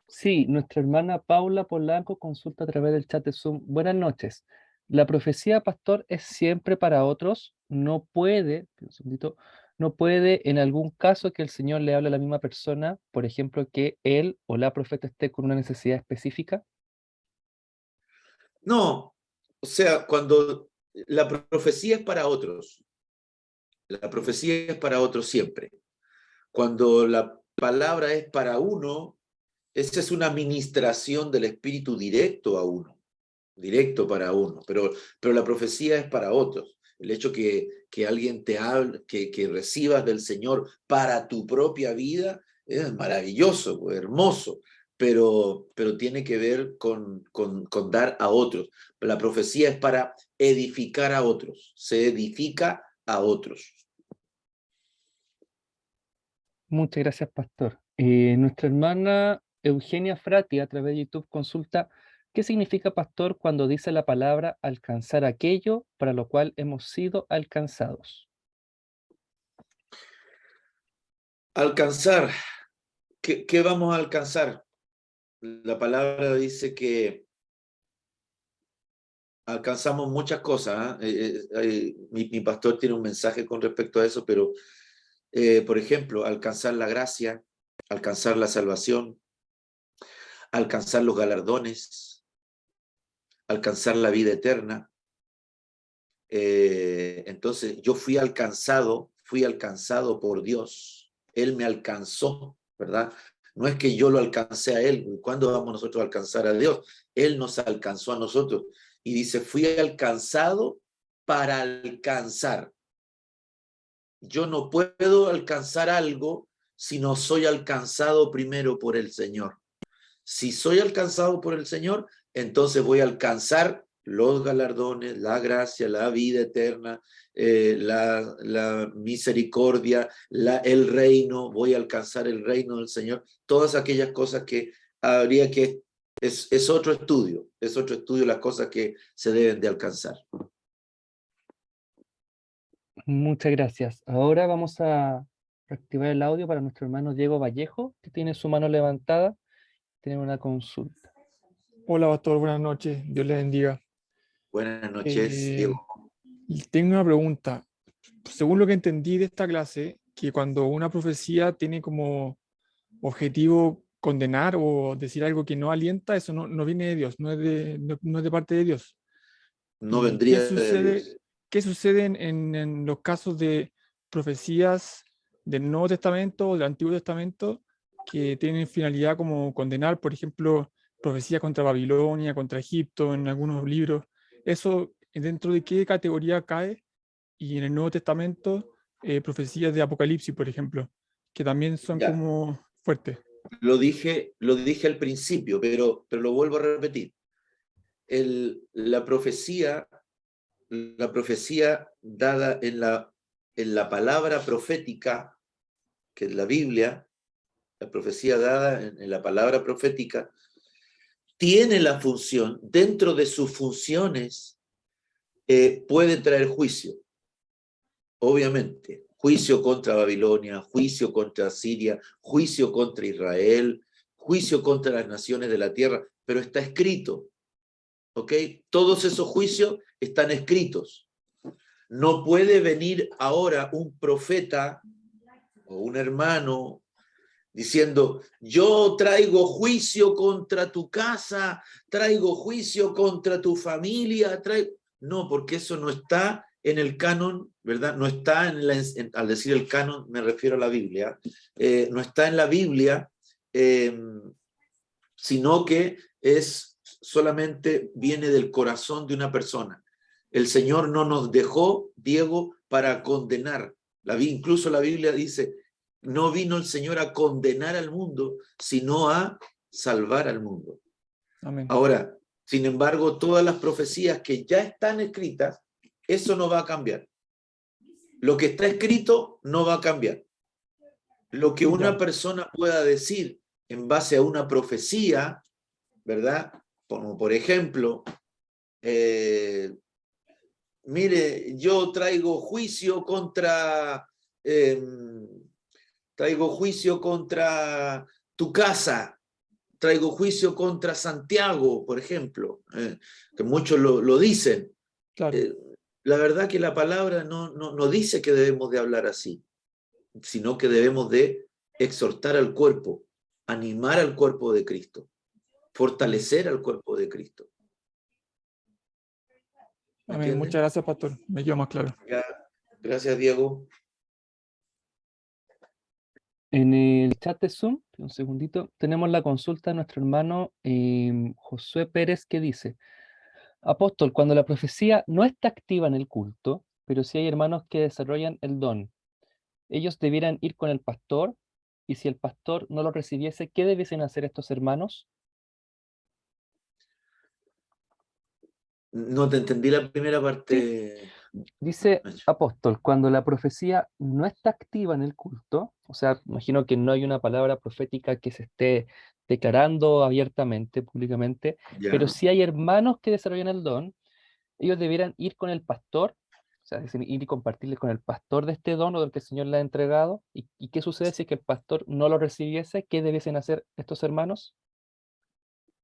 Sí, nuestra hermana Paula Polanco consulta a través del chat de Zoom. Buenas noches. La profecía, pastor, es siempre para otros. No puede, un segundito, no puede en algún caso que el Señor le hable a la misma persona, por ejemplo, que él o la profeta esté con una necesidad específica. No, o sea, cuando la profecía es para otros, la profecía es para otros siempre. Cuando la palabra es para uno, esa es una ministración del Espíritu directo a uno, directo para uno, pero la profecía es para otros. El hecho que alguien te hable, que recibas del Señor para tu propia vida, es maravilloso, pues, hermoso, pero tiene que ver con dar a otros. La profecía es para edificar a otros, se edifica a otros. Muchas gracias, pastor. Nuestra hermana Eugenia Frati a través de YouTube consulta, ¿qué significa, pastor, cuando dice la palabra alcanzar aquello para lo cual hemos sido alcanzados? Alcanzar, ¿qué vamos a alcanzar? La palabra dice que alcanzamos muchas cosas, ¿eh? Mi pastor tiene un mensaje con respecto a eso, pero, por ejemplo, alcanzar la gracia, alcanzar la salvación, alcanzar los galardones, alcanzar la vida eterna. Entonces, yo fui alcanzado por Dios. Él me alcanzó, ¿verdad? No es que yo lo alcancé a Él. ¿Cuándo vamos nosotros a alcanzar a Dios? Él nos alcanzó a nosotros. Y dice, fui alcanzado para alcanzar. Yo no puedo alcanzar algo si no soy alcanzado primero por el Señor. Si soy alcanzado por el Señor, entonces voy a alcanzar los galardones, la gracia, la vida eterna, la misericordia, el reino, voy a alcanzar el reino del Señor, todas aquellas cosas que habría que, es otro estudio las cosas que se deben de alcanzar. Muchas gracias. Ahora vamos a activar el audio para nuestro hermano Diego Vallejo, que tiene su mano levantada, tiene una consulta. Hola, pastor, buenas noches. Dios le bendiga. Buenas noches, Diego. Tengo una pregunta. Según lo que entendí de esta clase, que cuando una profecía tiene como objetivo condenar o decir algo que no alienta, eso no viene de Dios, no es de parte de Dios. No ¿Y vendría de Dios. qué sucede en los casos de profecías del Nuevo Testamento o del Antiguo Testamento que tienen finalidad como condenar, por ejemplo, profecías contra Babilonia, contra Egipto, en algunos libros? ¿Eso dentro de qué categoría cae? Y en el Nuevo Testamento, profecías de Apocalipsis, por ejemplo, que también son Ya. como fuertes. Lo dije al principio, pero lo vuelvo a repetir. La profecía dada en la palabra profética, que es la Biblia, la profecía dada en la palabra profética, tiene la función, dentro de sus funciones, puede traer juicio, obviamente. Juicio contra Babilonia, juicio contra Siria, juicio contra Israel, juicio contra las naciones de la tierra, pero está escrito, ¿ok? Todos esos juicios están escritos. No puede venir ahora un profeta o un hermano diciendo, yo traigo juicio contra tu casa, traigo juicio contra tu familia. No, porque eso no está en el canon, ¿verdad? No está al decir el canon, me refiero a la Biblia, no está en la Biblia, sino que solamente viene del corazón de una persona. El Señor no nos dejó, Diego, para condenar. Incluso la Biblia dice, no vino el Señor a condenar al mundo, sino a salvar al mundo. Amén. Ahora, sin embargo, todas las profecías que ya están escritas, eso no va a cambiar. Lo que está escrito no va a cambiar. Lo que una persona pueda decir en base a una profecía, ¿verdad? como por ejemplo, mire, yo traigo juicio contra tu casa, traigo juicio contra Santiago, por ejemplo, que muchos lo dicen. Claro. La verdad que la palabra no dice que debemos de hablar así, sino que debemos de exhortar al cuerpo, animar al cuerpo de Cristo, fortalecer al cuerpo de Cristo. ¿Me Amén. entienden? Muchas gracias, pastor. Me quedó más claro. Ya, gracias, Diego. En el chat de Zoom, un segundito, tenemos la consulta de nuestro hermano Josué Pérez que dice: Apóstol, cuando la profecía no está activa en el culto, pero sí hay hermanos que desarrollan el don, ellos debieran ir con el pastor, y si el pastor no lo recibiese, ¿qué debiesen hacer estos hermanos? No te entendí la primera parte. Dice Nacho. apóstol, cuando la profecía no está activa en el culto, o sea, imagino que no hay una palabra profética que se esté declarando abiertamente, públicamente, Ya. pero sí hay hermanos que desarrollan el don, ellos debieran ir con el pastor, o sea, es decir, ir y compartirle con el pastor de este don o del que el Señor le ha entregado. ¿Y qué sucede si es que el pastor no lo recibiese? ¿Qué debiesen hacer estos hermanos?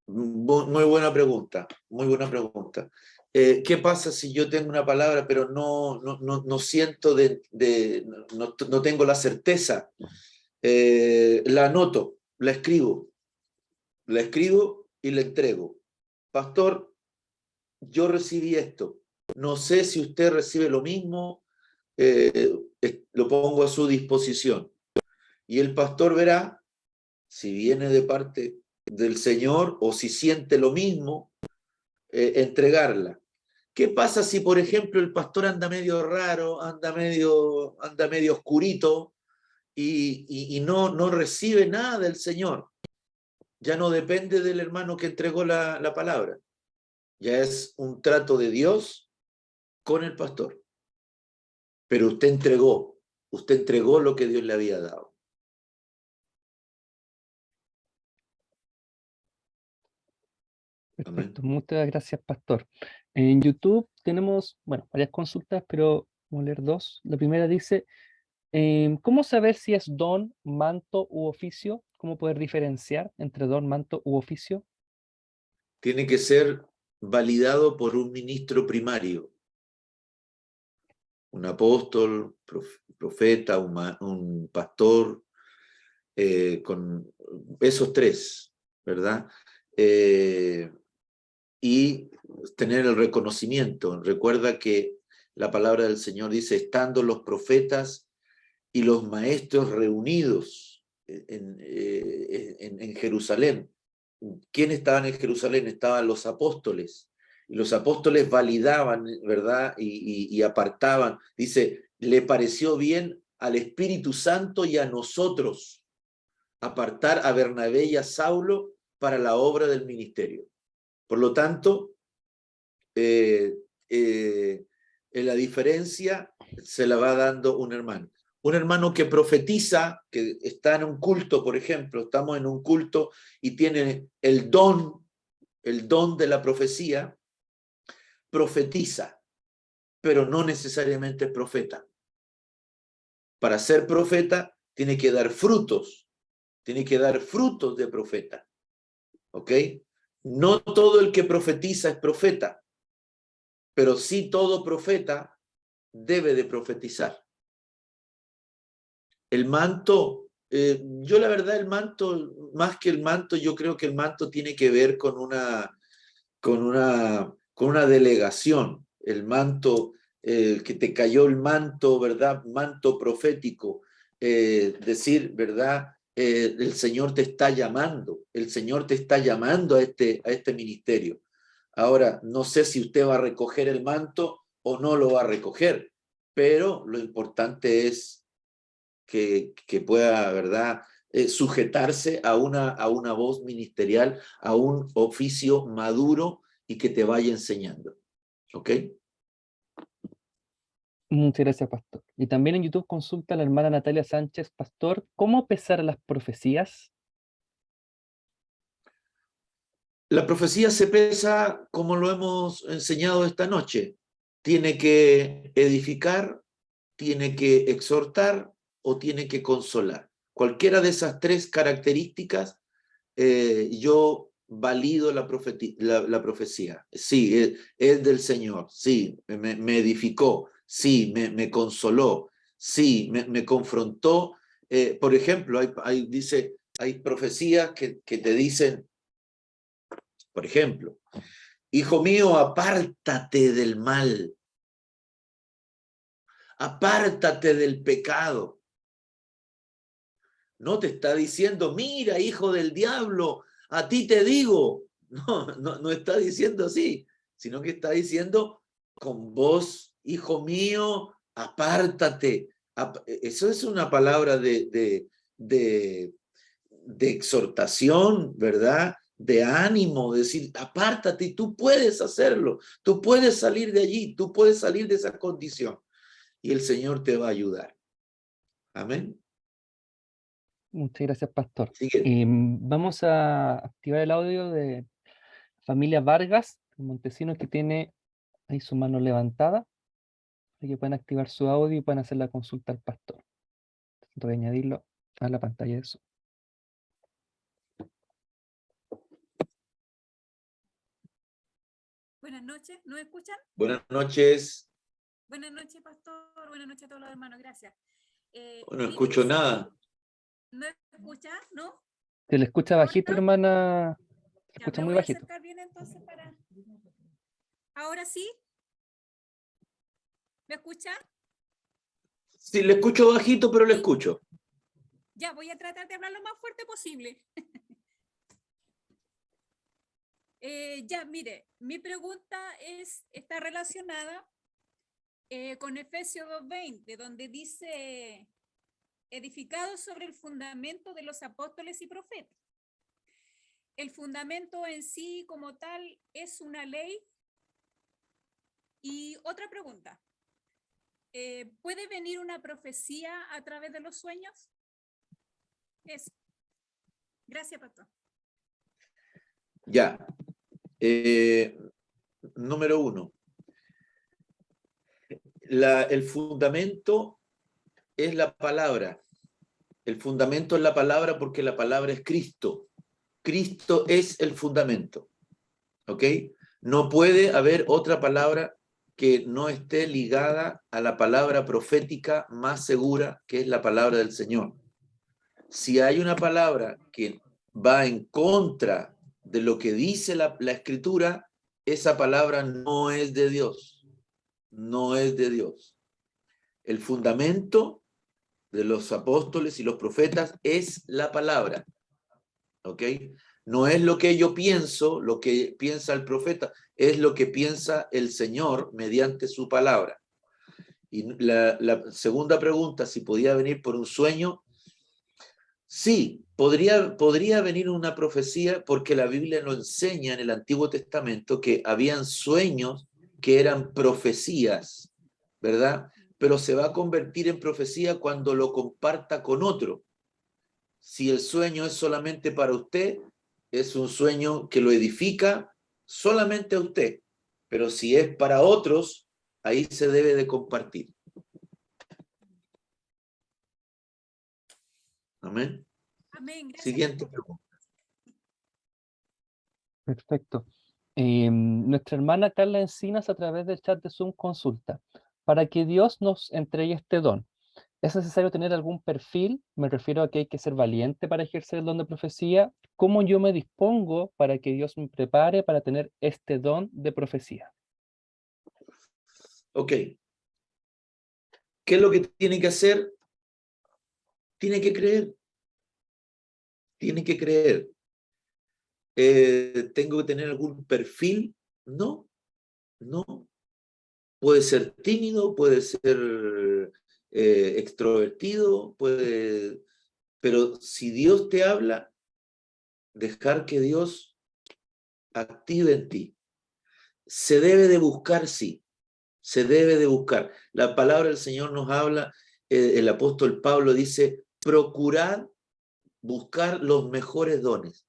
Muy buena pregunta, muy buena pregunta. ¿Qué pasa si yo tengo una palabra pero no siento no tengo la certeza? La anoto, la escribo y la entrego. Pastor, yo recibí esto. No sé si usted recibe lo mismo, lo pongo a su disposición. Y el pastor verá si viene de parte del Señor o si siente lo mismo, entregarla. ¿Qué pasa si, por ejemplo, el pastor anda medio raro, anda medio oscurito y no recibe nada del Señor? Ya no depende del hermano que entregó la palabra. Ya es un trato de Dios con el pastor. Pero usted entregó lo que Dios le había dado. Amén. Perfecto, muchas gracias, pastor. En YouTube tenemos, bueno, varias consultas, pero vamos a leer dos. La primera dice: ¿cómo saber si es don, manto u oficio? ¿Cómo poder diferenciar entre don, manto u oficio? Tiene que ser validado por un ministro primario, un apóstol, profeta, un pastor, con esos tres, ¿verdad? Y tener el reconocimiento. Recuerda que la palabra del Señor dice: estando los profetas y los maestros reunidos en Jerusalén. ¿Quién estaban en Jerusalén? Estaban los apóstoles. Y los apóstoles validaban, ¿verdad? Y apartaban. Dice, le pareció bien al Espíritu Santo y a nosotros apartar a Bernabé y a Saulo para la obra del ministerio. Por lo tanto, la diferencia se la va dando un hermano. Un hermano que profetiza, que está en un culto, por ejemplo, estamos en un culto y tiene el don de la profecía, profetiza, pero no necesariamente es profeta. Para ser profeta tiene que dar frutos de profeta. ¿Ok? No todo el que profetiza es profeta, pero sí todo profeta debe de profetizar. El manto, yo la verdad el manto, más que el manto, yo creo que el manto tiene que ver con una delegación. El manto, que te cayó el manto, ¿verdad? Manto profético. Decir, ¿verdad? El Señor te está llamando, el Señor te está llamando a este ministerio. Ahora, no sé si usted va a recoger el manto o no lo va a recoger, pero lo importante es que pueda, ¿verdad? Sujetarse a una voz ministerial, a un oficio maduro y que te vaya enseñando. ¿Ok? Muchas gracias, pastor. Y también en YouTube consulta a la hermana Natalia Sánchez, pastor, ¿cómo pesar las profecías? La profecía se pesa como lo hemos enseñado esta noche. Tiene que edificar, tiene que exhortar o tiene que consolar. Cualquiera de esas tres características, yo valido la profecía. Sí, es del Señor. Sí, me edificó. Sí, me consoló. Sí, me confrontó. Por ejemplo, hay profecías que te dicen, por ejemplo, hijo mío, apártate del mal. Apártate del pecado. No te está diciendo, mira, hijo del diablo, a ti te digo. No está diciendo así, sino que está diciendo con vos, hijo mío, apártate. Eso es una palabra de exhortación, ¿verdad? De ánimo, decir, apártate y tú puedes hacerlo, tú puedes salir de allí, tú puedes salir de esa condición y el Señor te va a ayudar. Amén. Muchas gracias, pastor. Sigue. Vamos a activar el audio de familia Vargas, Montesinos, que tiene ahí su mano levantada, para que puedan activar su audio y puedan hacer la consulta al pastor. Voy a añadirlo a la pantalla de Zoom. Buenas noches, ¿nos escuchan? Buenas noches. Buenas noches, pastor. Buenas noches a todos los hermanos, gracias. No escucho nada. ¿No escucha? ¿No? Se le escucha bajito, hermana. Se Ya, escucha me muy voy a bajito. acercar bien entonces para... ¿Ahora sí? ¿Me escucha? Sí, le escucho bajito, pero le Sí. escucho. Ya, voy a tratar de hablar lo más fuerte posible. Ya, mire, mi pregunta está relacionada con Efesios 2:20, donde dice, edificados sobre el fundamento de los apóstoles y profetas. El fundamento en sí como tal es una ley. Y otra pregunta, ¿puede venir una profecía a través de los sueños? Eso. Gracias, pastor. Ya. Número 1. El fundamento es la palabra. El fundamento es la palabra porque la palabra es Cristo. Cristo es el fundamento. ¿Ok? No puede haber otra palabra que no esté ligada a la palabra profética más segura, que es la palabra del Señor. Si hay una palabra que va en contra de lo que dice la Escritura, esa palabra no es de Dios. No es de Dios. El fundamento de los apóstoles y los profetas es la palabra. ¿Ok? No es lo que yo pienso, lo que piensa el profeta, es lo que piensa el Señor mediante su palabra. Y la segunda pregunta, si podía venir por un sueño, sí, podría venir una profecía porque la Biblia nos enseña en el Antiguo Testamento que habían sueños que eran profecías, ¿verdad? Pero se va a convertir en profecía cuando lo comparta con otro. Si el sueño es solamente para usted, es un sueño que lo edifica solamente a usted. Pero si es para otros, ahí se debe de compartir. Amén. Amén. Gracias, Siguiente pastor. pregunta. Perfecto. Nuestra hermana Carla Encinas a través del chat de Zoom consulta. Para que Dios nos entregue este don, ¿es necesario tener algún perfil? Me refiero a que hay que ser valiente para ejercer el don de profecía. ¿Cómo yo me dispongo para que Dios me prepare para tener este don de profecía? Ok. ¿Qué es lo que tiene que hacer? Tiene que creer. Tiene que creer. ¿Tengo que tener algún perfil? No, no. Puede ser tímido, puede ser extrovertido, pero si Dios te habla, dejar que Dios active en ti. Se debe de buscar, sí, se debe de buscar. La palabra del Señor nos habla, el apóstol Pablo dice, procurad buscar los mejores dones.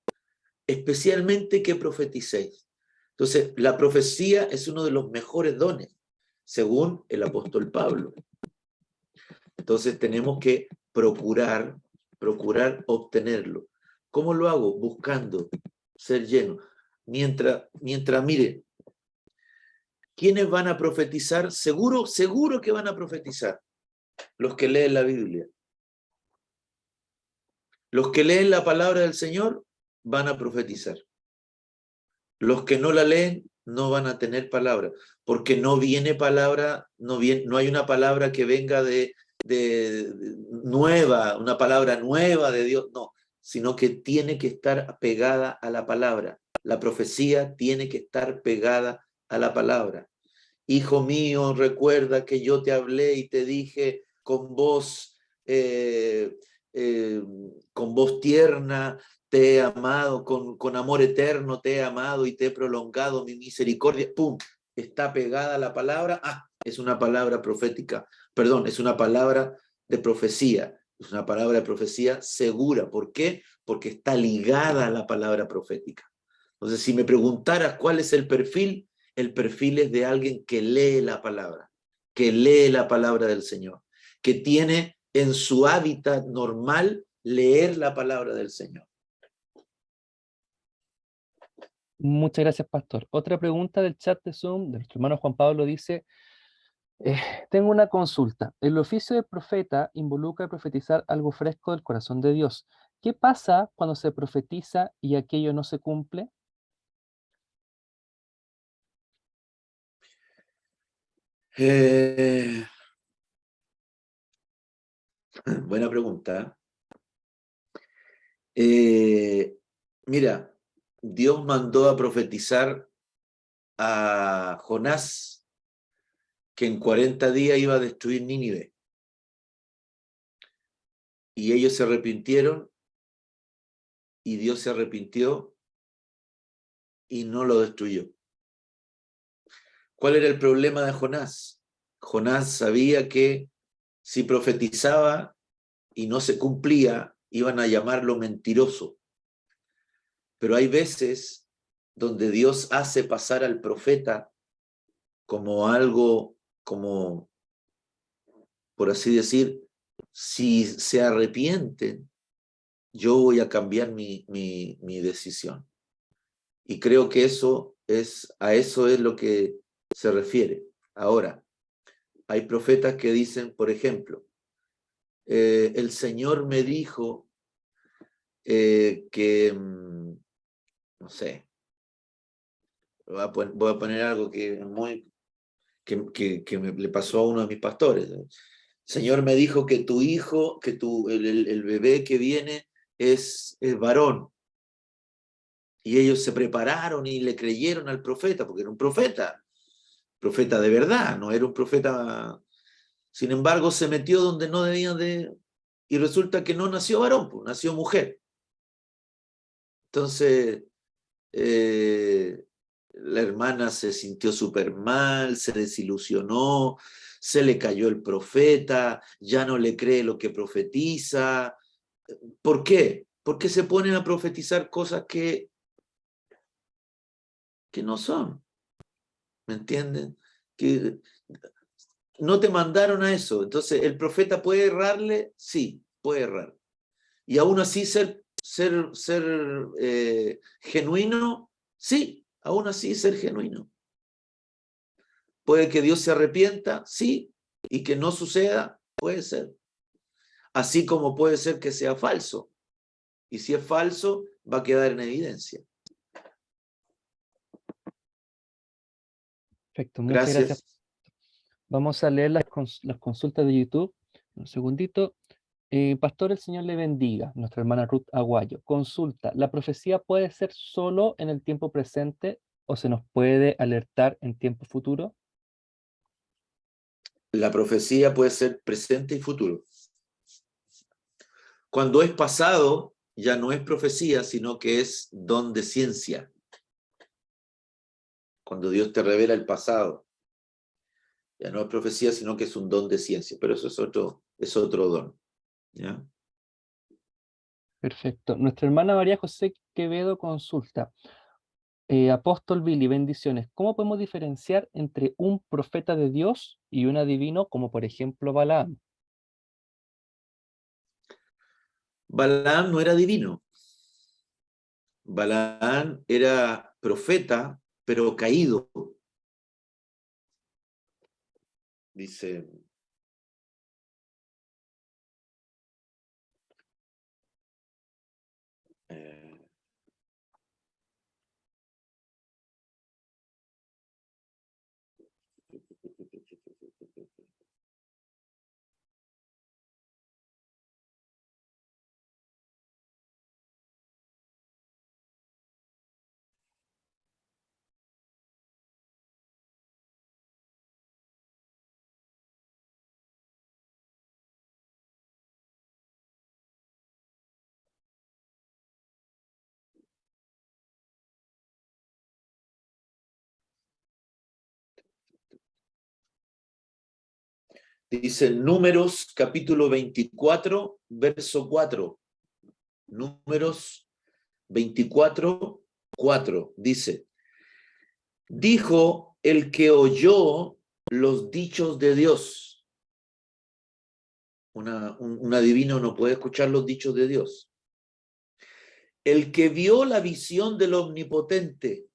especialmente que profeticéis. Entonces, la profecía es uno de los mejores dones, según el apóstol Pablo. Entonces, tenemos que procurar obtenerlo. ¿Cómo lo hago? Buscando ser lleno. Mientras, mire, ¿quiénes van a profetizar? Seguro que van a profetizar. Los que leen la Biblia. Los que leen la palabra del Señor van a profetizar. Los que no la leen no van a tener palabra, porque no viene palabra, no hay una palabra que venga de nueva, una palabra nueva de Dios, no, sino que tiene que estar pegada a la palabra. La profecía tiene que estar pegada a la palabra. Hijo mío, recuerda que yo te hablé y te dije con voz tierna, te he amado, con amor eterno te he amado y te he prolongado mi misericordia. ¡Pum! Está pegada a la palabra. Es una palabra profética, perdón, es una palabra de profecía. Es una palabra de profecía segura. ¿Por qué? Porque está ligada a la palabra profética. Entonces, si me preguntaras cuál es el perfil es de alguien que lee la palabra del Señor, que tiene en su hábitat normal leer la palabra del Señor. Muchas gracias, pastor. Otra pregunta del chat de Zoom, de nuestro hermano Juan Pablo, dice, tengo una consulta. El oficio de profeta involucra profetizar algo fresco del corazón de Dios. ¿Qué pasa cuando se profetiza y aquello no se cumple? Buena pregunta. Mira, Dios mandó a profetizar a Jonás que en 40 días iba a destruir Nínive. Y ellos se arrepintieron, y Dios se arrepintió y no lo destruyó. ¿Cuál era el problema de Jonás? Jonás sabía que si profetizaba y no se cumplía, iban a llamarlo mentiroso. Pero hay veces donde Dios hace pasar al profeta como algo, como, por así decir, si se arrepienten, yo voy a cambiar mi decisión. Y creo que a eso es lo que se refiere. Ahora, hay profetas que dicen, por ejemplo, el Señor me dijo que, no sé, voy a poner algo que le pasó a uno de mis pastores. El Señor me dijo que tu hijo, que el bebé que viene es varón. Y ellos se prepararon y le creyeron al profeta, porque era un profeta de verdad, no era un profeta. Sin embargo, se metió donde no debía y resulta que no nació varón, pues, nació mujer. Entonces, la hermana se sintió súper mal, se desilusionó, se le cayó el profeta, ya no le cree lo que profetiza. ¿Por qué? Porque se ponen a profetizar cosas que no son. ¿Me entienden? Que no te mandaron a eso. Entonces, ¿el profeta puede errarle? Sí, puede errar. Y aún así ser genuino, sí, aún así ser genuino. Puede que Dios se arrepienta, sí, y que no suceda, puede ser. Así como puede ser que sea falso. Y si es falso, va a quedar en evidencia. Perfecto, muchas gracias. Gracias. Vamos a leer las consultas de YouTube. Un segundito. Pastor, el Señor le bendiga. Nuestra hermana Ruth Aguayo. Consulta, ¿la profecía puede ser solo en el tiempo presente o se nos puede alertar en tiempo futuro? La profecía puede ser presente y futuro. Cuando es pasado, ya no es profecía, sino que es don de ciencia. Cuando Dios te revela el pasado, ya no es profecía, sino que es un don de ciencia. Pero eso es otro don. ¿Ya? Perfecto. Nuestra hermana María José Quevedo consulta. Apóstol Billy, bendiciones. ¿Cómo podemos diferenciar entre un profeta de Dios y un adivino, como por ejemplo Balaam? Balaam no era divino. Balaam era profeta, pero caído. Dice, dice Números capítulo 24, verso 4. Números 24, 4. Dice, dijo el que oyó los dichos de Dios. Un adivino no puede escuchar los dichos de Dios. El que vio la visión del Omnipotente.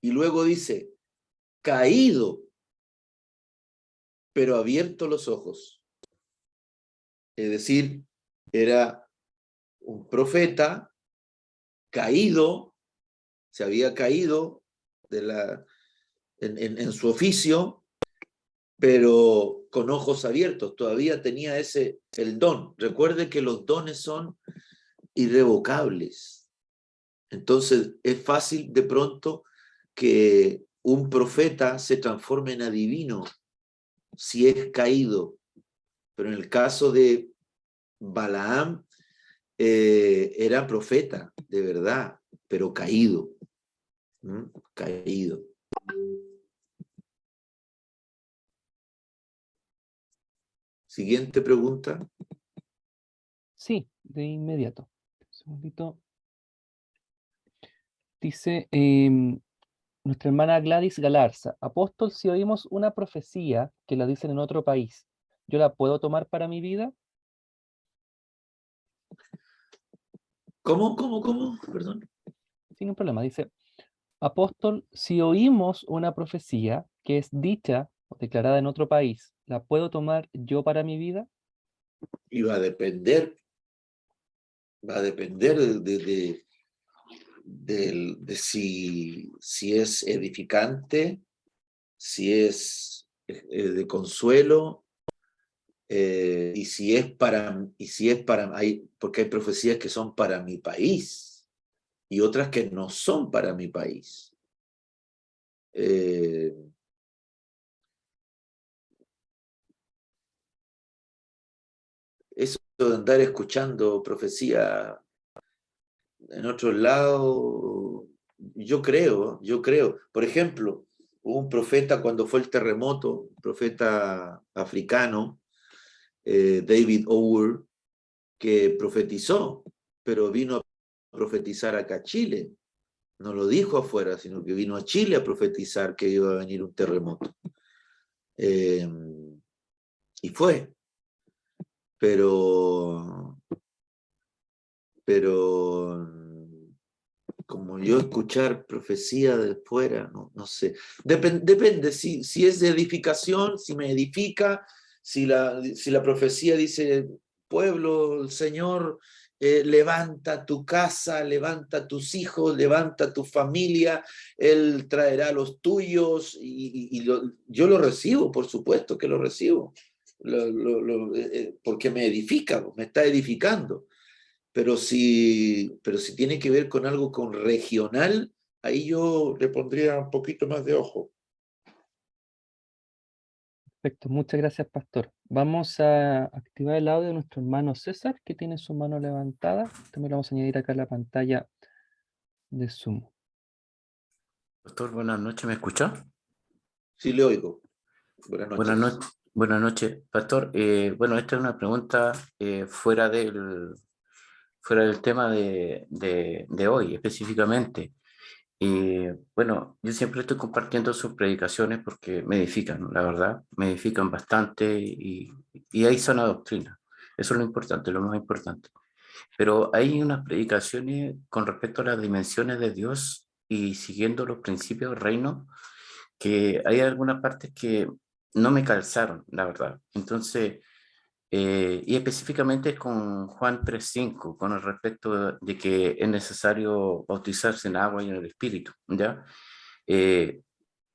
Y luego dice, caído, pero abierto los ojos. Es decir, era un profeta caído, se había caído en su oficio, pero con ojos abiertos, todavía tenía el don. Recuerde que los dones son irrevocables. Entonces es fácil de pronto que un profeta se transforme en adivino si es caído. Pero en el caso de Balaam, era profeta, de verdad, pero caído. Caído. Siguiente pregunta. Sí, de inmediato. Un segundito. Dice nuestra hermana Gladys Galarza. Apóstol, si oímos una profecía que la dicen en otro país, ¿yo la puedo tomar para mi vida? ¿Cómo? Perdón. Sin un problema. Dice, apóstol, si oímos una profecía que es dicha o declarada en otro país, ¿la puedo tomar yo para mi vida? Y va a depender de si es edificante, si es de consuelo, y si es para, porque hay profecías que son para mi país y otras que no son para mi país. Eso de andar escuchando profecía en otros lados, yo creo. Por ejemplo, hubo un profeta cuando fue el terremoto, un profeta africano, David Ower, que profetizó, pero vino a profetizar acá a Chile. No lo dijo afuera, sino que vino a Chile a profetizar que iba a venir un terremoto. Y fue. Pero como yo escuchar profecía de fuera, no sé. Depende, si es de edificación, si me edifica, si la profecía dice, pueblo, el Señor levanta tu casa, levanta tus hijos, levanta tu familia, Él traerá los tuyos, yo lo recibo, por supuesto que lo recibo, porque me edifica, me está edificando. Pero si tiene que ver con algo con regional, ahí yo le pondría un poquito más de ojo. Perfecto, muchas gracias, pastor. Vamos a activar el audio de nuestro hermano César, que tiene su mano levantada. También lo vamos a añadir acá en la pantalla de Zoom. Doctor, buenas noches, ¿me escucha? Sí, le oigo. Buenas noches. Buenas noches. Buenas noches, pastor. Bueno, esta es una pregunta fuera del tema de hoy específicamente. Bueno, yo siempre estoy compartiendo sus predicaciones porque me edifican, la verdad, me edifican bastante y hay sana doctrina. Eso es lo importante, lo más importante. Pero hay unas predicaciones con respecto a las dimensiones de Dios y siguiendo los principios del reino, que hay algunas partes que no me calzaron, la verdad. Entonces, y específicamente con Juan 3:5, con el respecto de que es necesario bautizarse en agua y en el Espíritu, ¿ya? Eh,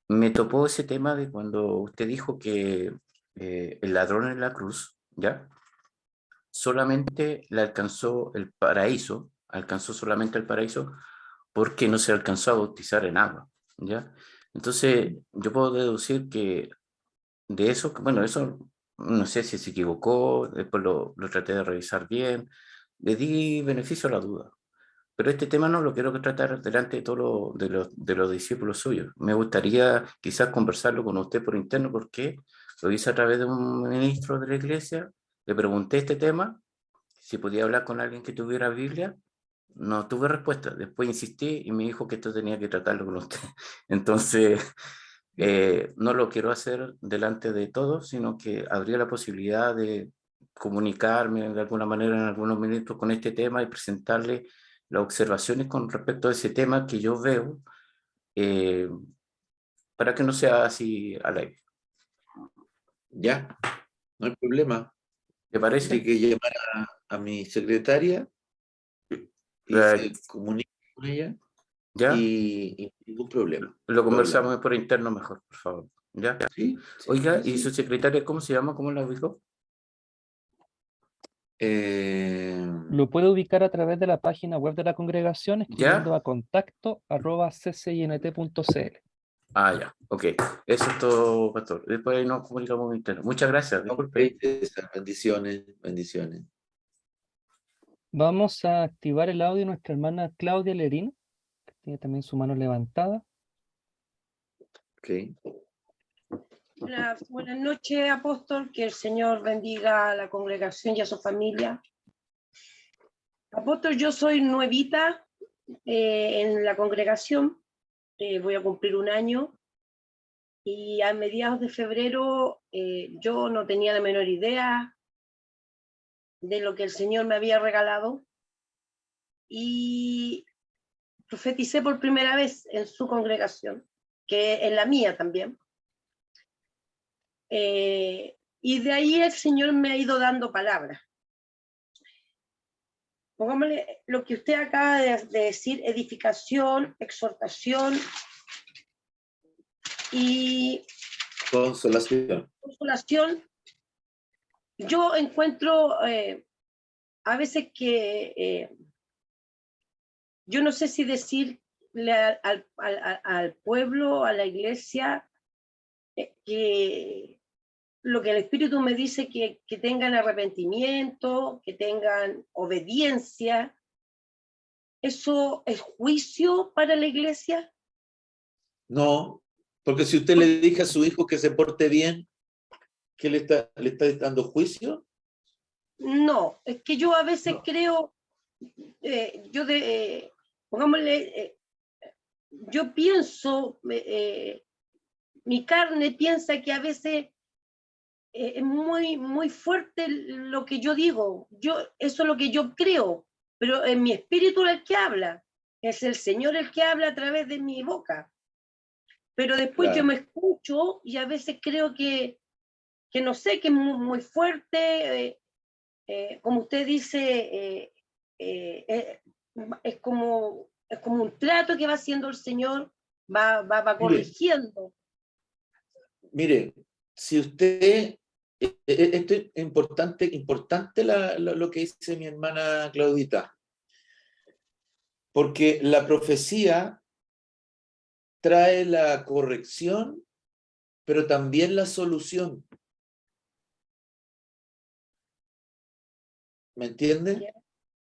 Me topó ese tema de cuando usted dijo que el ladrón en la cruz, ¿ya? Solamente le alcanzó el paraíso, alcanzó solamente el paraíso porque no se alcanzó a bautizar en agua, ¿ya? Entonces, yo puedo deducir que de eso, bueno, eso no sé si se equivocó, después lo traté de revisar bien, le di beneficio a la duda. Pero este tema no lo quiero tratar delante de todos de los discípulos suyos. Me gustaría quizás conversarlo con usted por interno porque lo hice a través de un ministro de la iglesia, le pregunté este tema, si podía hablar con alguien que tuviera Biblia, no tuve respuesta. Después insistí y me dijo que esto tenía que tratarlo con usted. Entonces, no lo quiero hacer delante de todos, sino que habría la posibilidad de comunicarme de alguna manera en algunos minutos con este tema y presentarle las observaciones con respecto a ese tema que yo veo, eh, para que no sea así al aire. Ya, no hay problema. ¿Te Tiene parece? que llamar a mi secretaria y Eh, se comunica con ella ¿Ya? y ningún problema. Lo conversamos Problema. por interno mejor, por favor. ¿Ya? Sí, sí, Oiga, sí, ¿y su sí. secretaria cómo se llama? ¿Cómo la ubicó? Lo puede ubicar a través de la página web de la congregación escribiendo ¿Ya? a contacto@ccint.cl. Ah, ya, ok. Eso es todo, pastor. Después ahí nos comunicamos por interno. Muchas gracias, Ok, disculpe. César, bendiciones, bendiciones. Vamos a activar el audio de nuestra hermana Claudia Lerino, que tiene también su mano levantada. Ok. Hola, buenas noches, apóstol. Que el Señor bendiga a la congregación y a su familia. Apóstol, yo soy nuevita en la congregación. Voy a cumplir un año. Y a mediados de febrero yo no tenía la menor idea de lo que el Señor me había regalado. Y profeticé por primera vez en su congregación, que en la mía también. Y de ahí el Señor me ha ido dando palabras. Pongámosle lo que usted acaba de decir: edificación, exhortación y Consolación. consolación. Yo encuentro a veces que yo no sé si decirle al pueblo, a la iglesia, que lo que el Espíritu me dice que tengan arrepentimiento, que tengan obediencia. ¿Eso es juicio para la iglesia? No, porque si usted le dice a su hijo que se porte bien, ¿qué le está dando juicio? No, es que yo a veces No. creo, pongámosle, yo pienso, mi carne piensa que a veces es muy fuerte lo que yo digo. Eso es lo que yo creo, pero en mi espíritu es el que habla, es el Señor el que habla a través de mi boca. Pero después yo Claro. me escucho y a veces creo que no sé, que es muy fuerte, como usted dice, es como un trato que va haciendo el Señor, va corrigiendo. Mire, si usted, esto es importante lo que dice mi hermana Claudita, porque la profecía trae la corrección, pero también la solución. ¿Me entiende?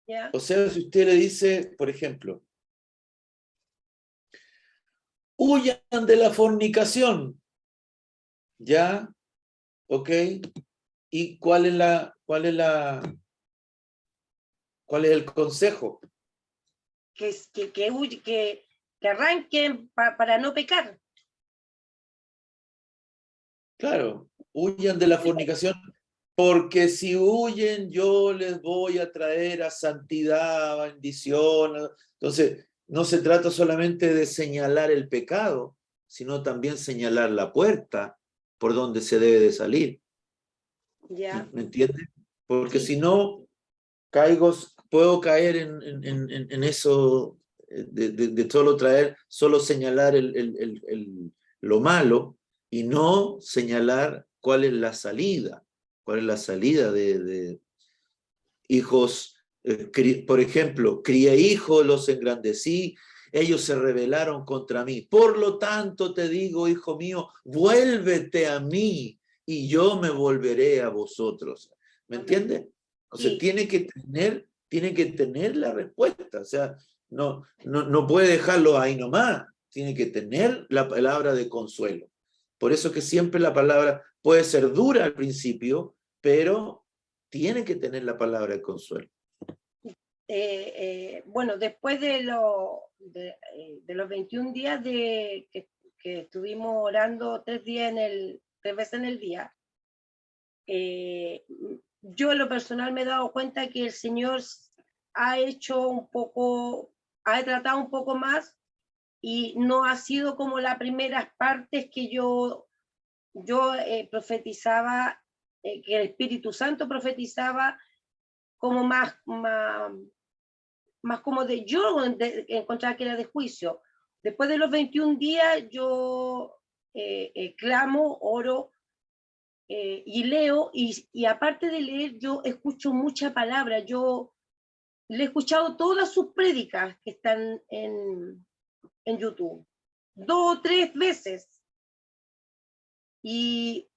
¿Ya? O sea, si usted le dice, por ejemplo, huyan de la fornicación, ¿ya? ¿Ok? ¿Y cuál es el consejo? Que arranquen para no pecar. Claro, huyan de la fornicación, porque si huyen yo les voy a traer a santidad, a bendición. Entonces, no se trata solamente de señalar el pecado, sino también señalar la puerta por donde se debe de salir. Ya. ¿Me entiendes? Porque Sí. si no, puedo caer en eso de solo señalar lo malo y no señalar cuál es la salida de hijos. Por ejemplo, crié hijos, los engrandecí, ellos se rebelaron contra mí. Por lo tanto te digo, hijo mío, vuélvete a mí y yo me volveré a vosotros. ¿Me entiendes? O sea, Sí. tiene que tener la respuesta. O sea, no puede dejarlo ahí nomás. Tiene que tener la palabra de consuelo. Por eso que siempre la palabra puede ser dura al principio, pero tiene que tener la palabra de consuelo. Bueno, después de los 21 días que estuvimos orando 3 veces en el día, yo en lo personal me he dado cuenta que el Señor ha tratado un poco más y no ha sido como las primeras partes que yo profetizaba, que el Espíritu Santo profetizaba como más como yo encontraba que era de juicio. Después de los 21 días yo clamo, oro y leo, y aparte de leer yo escucho mucha palabra. Yo le he escuchado todas sus prédicas que están en YouTube, 2 o 3 veces, y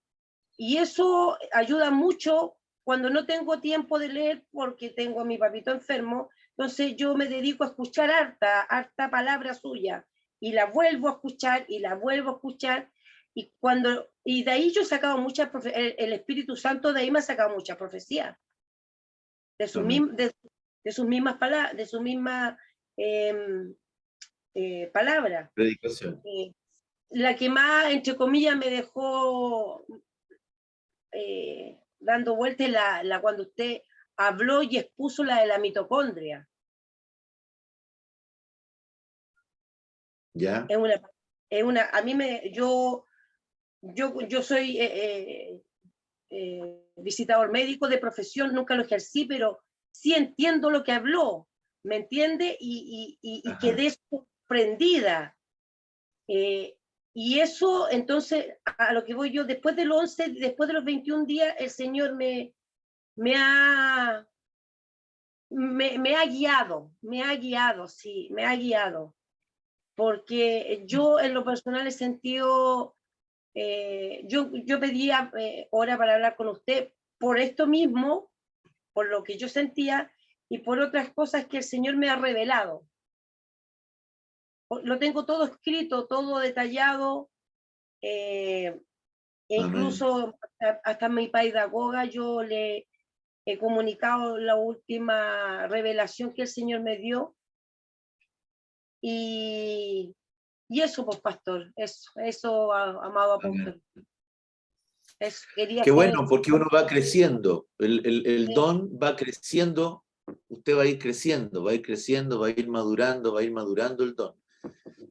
eso ayuda mucho cuando no tengo tiempo de leer porque tengo a mi papito enfermo. Entonces yo me dedico a escuchar harta palabra suya y la vuelvo a escuchar y la vuelvo a escuchar, y de ahí yo he sacado el Espíritu Santo de ahí me ha sacado muchas profecías de sus mismas palabras, de sus mismas palabras. Predicación. La que más, entre comillas, me dejó dando vueltas cuando usted habló y expuso la de la mitocondria. ¿Ya? A mí yo soy visitador médico de profesión, nunca lo ejercí, pero sí entiendo lo que habló, ¿me entiende? Y quedé sorprendida. Y eso, entonces, a lo que voy yo, después de los 21 días, el Señor me ha guiado, sí, me ha guiado. Porque yo en lo personal he sentido, yo pedía hora para hablar con usted por esto mismo, por lo que yo sentía y por otras cosas que el Señor me ha revelado. Lo tengo todo escrito, todo detallado, incluso hasta mi pedagoga yo le he comunicado la última revelación que el Señor me dio. Y eso, pues, pastor, eso, amado apóstol. Qué bueno, porque uno va creciendo, el don va creciendo, usted va a ir creciendo, va a ir madurando el don.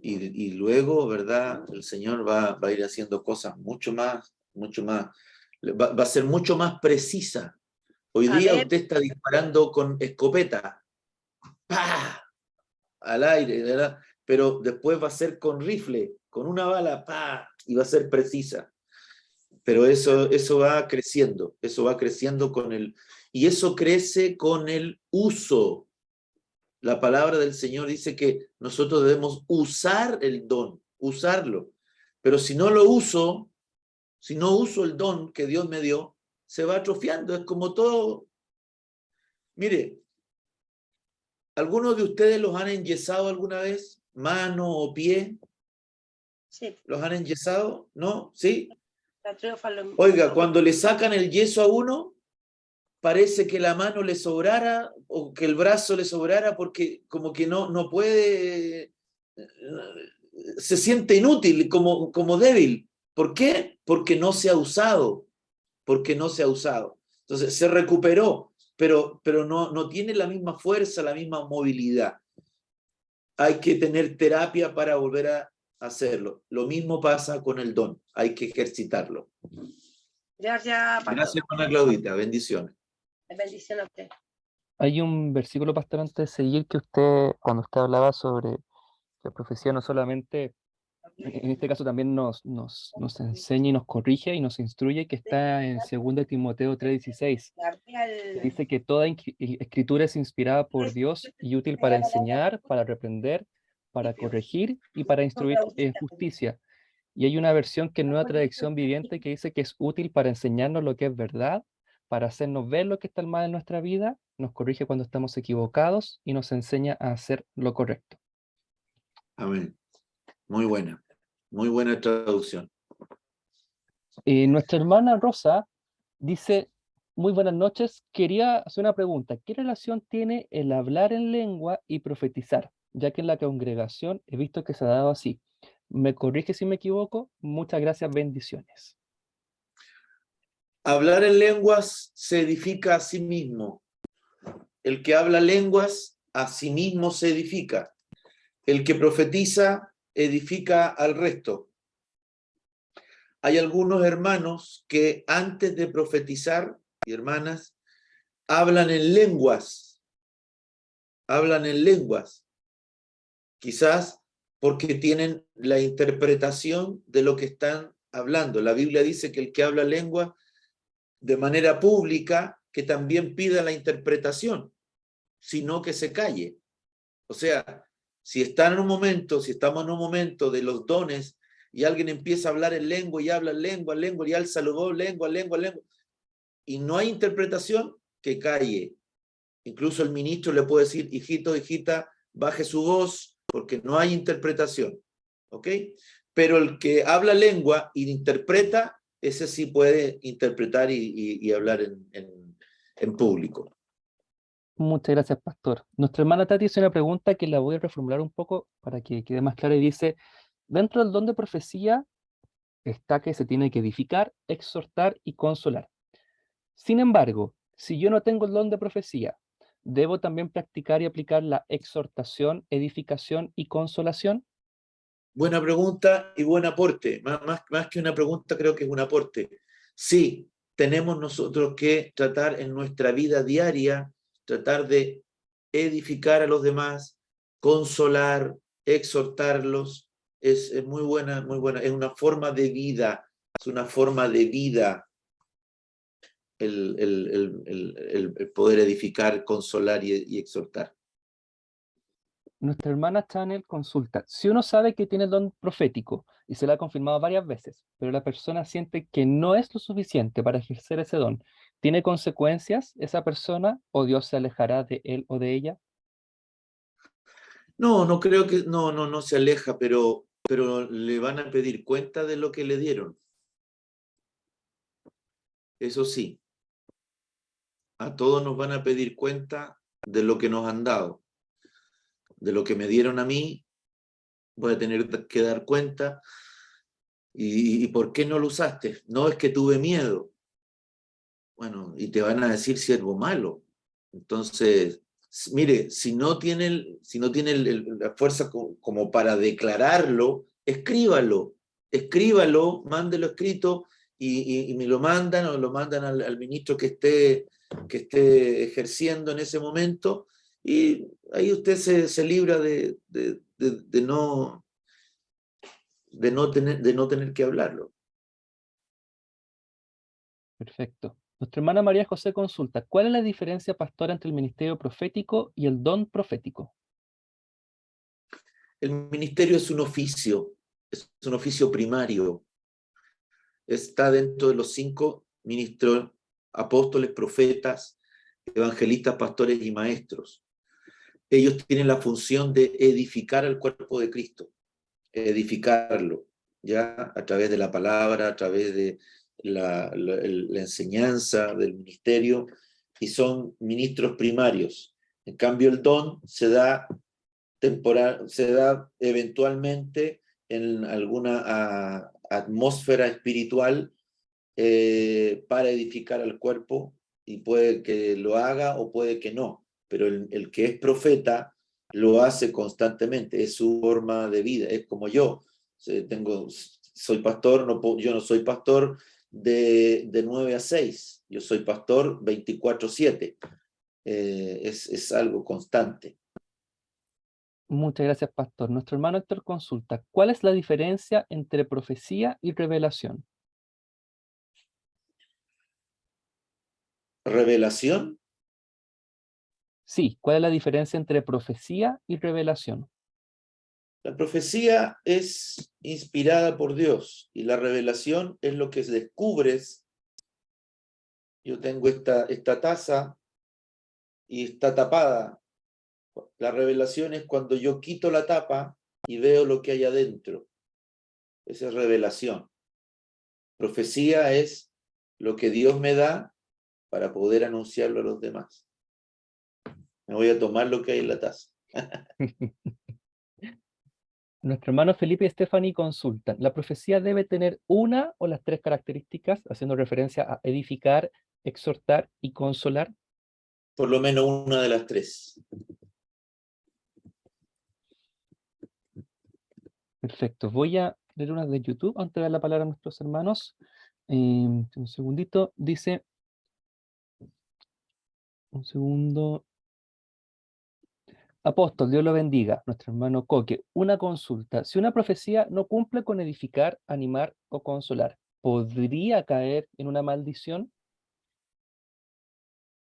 Y luego, ¿verdad? El Señor va a ir haciendo cosas mucho más, va a ser mucho más precisa. Hoy día usted está disparando con escopeta, ¡pah!, al aire, ¿verdad? Pero después va a ser con rifle, con una bala, ¡pah!, y va a ser precisa. Pero eso va creciendo y eso crece con el uso. La palabra del Señor dice que nosotros debemos usar el don, usarlo. Pero si no uso el don que Dios me dio, se va atrofiando. Es como todo. Mire, ¿algunos de ustedes los han enyesado alguna vez? ¿Mano o pie? Sí. ¿Los han enyesado? ¿No? ¿Sí? La triofa lo- Oiga, cuando le sacan el yeso a uno, parece que la mano le sobrara o que el brazo le sobrara porque como que no puede, se siente inútil, como débil. ¿Por qué? Porque no se ha usado, porque no se ha usado. Entonces se recuperó, pero no tiene la misma fuerza, la misma movilidad. Hay que tener terapia para volver a hacerlo. Lo mismo pasa con el don, hay que ejercitarlo. Gracias, pastor. Gracias, Ana Claudita, bendiciones. Bendición a usted. Hay un versículo, pastor, antes de seguir, que usted, cuando usted hablaba sobre la profecía, no solamente, en este caso también nos enseña y nos corrige y nos instruye, que está en 2 Timoteo 3:16, que dice que toda escritura es inspirada por Dios y útil para enseñar, para reprender, para corregir y para instruir en justicia. Y hay una versión que es Nueva Traducción Viviente que dice que es útil para enseñarnos lo que es verdad, para hacernos ver lo que está mal en nuestra vida, nos corrige cuando estamos equivocados y nos enseña a hacer lo correcto. Amén. Muy buena traducción. Nuestra hermana Rosa dice, muy buenas noches, quería hacer una pregunta. ¿Qué relación tiene el hablar en lengua y profetizar? Ya que en la congregación he visto que se ha dado así. ¿Me corrige si me equivoco? Muchas gracias, bendiciones. Hablar en lenguas se edifica a sí mismo. El que habla lenguas a sí mismo se edifica. El que profetiza edifica al resto. Hay algunos hermanos que antes de profetizar, y hermanas, hablan en lenguas. Hablan en lenguas. Quizás porque tienen la interpretación de lo que están hablando. La Biblia dice que el que habla lengua de manera pública, que también pida la interpretación, sino que se calle. O sea, si estamos en un momento de los dones y alguien empieza a hablar en lengua y habla en lengua, y alza la voz, lengua, y no hay interpretación, que calle. Incluso el ministro le puede decir, hijito, hijita, baje su voz, porque no hay interpretación. ¿Ok? Pero el que habla lengua y interpreta, ese sí puede interpretar y hablar en público. Muchas gracias, pastor. Nuestra hermana Tati hace una pregunta que la voy a reformular un poco para que quede más clara y dice, dentro del don de profecía está que se tiene que edificar, exhortar y consolar. Sin embargo, si yo no tengo el don de profecía, ¿debo también practicar y aplicar la exhortación, edificación y consolación? Buena pregunta y buen aporte. Más que una pregunta, creo que es un aporte. Sí, tenemos nosotros que tratar en nuestra vida diaria, tratar de edificar a los demás, consolar, exhortarlos. Es muy buena, es una forma de vida, es una forma de vida el poder edificar, consolar y exhortar. Nuestra hermana Chanel consulta, si uno sabe que tiene el don profético y se lo ha confirmado varias veces, pero la persona siente que no es lo suficiente para ejercer ese don, ¿tiene consecuencias esa persona o Dios se alejará de él o de ella? No creo que, no se aleja, pero le van a pedir cuenta de lo que le dieron. Eso sí, a todos nos van a pedir cuenta de lo que nos han dado. De lo que me dieron a mí, voy a tener que dar cuenta. ¿Y por qué no lo usaste? No, es que tuve miedo. Bueno, y te van a decir siervo malo. Entonces, mire, si no tiene la fuerza como para declararlo, escríbalo, mándelo escrito y me lo mandan o lo mandan al ministro que esté ejerciendo en ese momento, y ahí usted se libra de no tener que hablarlo. Perfecto. Nuestra hermana María José consulta, ¿cuál es la diferencia, pastor, entre el ministerio profético y el don profético? El ministerio es un oficio primario. Está dentro de los 5 ministros, apóstoles, profetas, evangelistas, pastores y maestros. Ellos tienen la función de edificar al cuerpo de Cristo, edificarlo. ya a través de la palabra, a través de la enseñanza del ministerio, y son ministros primarios. En cambio, el don se da eventualmente en alguna atmósfera espiritual para edificar al cuerpo, y puede que lo haga o puede que no, pero el que es profeta lo hace constantemente, es su forma de vida, es como yo. Soy pastor, yo no soy pastor de 9 a 6, yo soy pastor 24/7. Es algo constante. Muchas gracias, pastor. Nuestro hermano Héctor consulta, ¿cuál es la diferencia entre profecía y revelación? ¿Revelación? Sí, ¿cuál es la diferencia entre profecía y revelación? La profecía es inspirada por Dios y la revelación es lo que descubres. Yo tengo esta taza y está tapada. La revelación es cuando yo quito la tapa y veo lo que hay adentro. Esa es revelación. Profecía es lo que Dios me da para poder anunciarlo a los demás. Me voy a tomar lo que hay en la taza. Nuestro hermano Felipe y Stephanie consultan, ¿la profecía debe tener una o las 3 características, haciendo referencia a edificar, exhortar y consolar? Por lo menos una de las 3. Perfecto. Voy a leer una de YouTube antes de dar la palabra a nuestros hermanos. Un segundito. Dice, un segundo. Apóstol, Dios lo bendiga. Nuestro hermano Coque, una consulta. Si una profecía no cumple con edificar, animar o consolar, ¿podría caer en una maldición?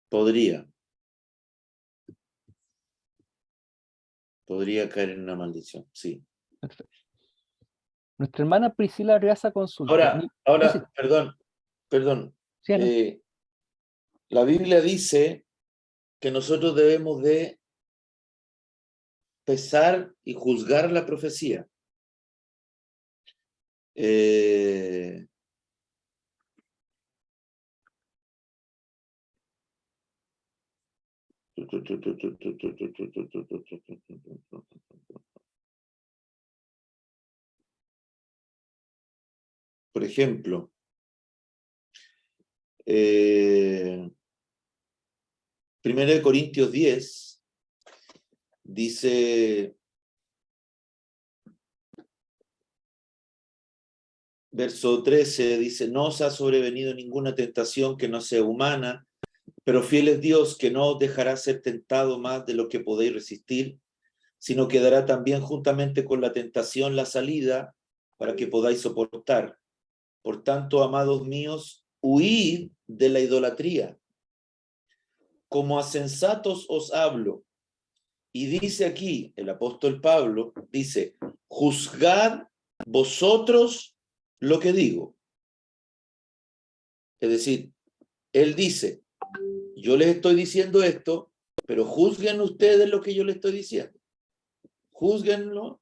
Podría caer en una maldición, sí. Perfecto. Nuestra hermana Priscila Reaza consulta. Ahora, perdón. Sí, La Biblia dice que nosotros debemos de pesar y juzgar la profecía. Por ejemplo, 1 Corintios 10 dice, verso 13, dice, no os ha sobrevenido ninguna tentación que no sea humana, pero fiel es Dios, que no os dejará ser tentado más de lo que podéis resistir, sino que dará también juntamente con la tentación la salida para que podáis soportar. Por tanto, amados míos, huid de la idolatría. Como a sensatos os hablo. Y dice aquí, el apóstol Pablo, dice, juzgad vosotros lo que digo. Es decir, él dice, yo les estoy diciendo esto, pero juzguen ustedes lo que yo les estoy diciendo. Júzguenlo,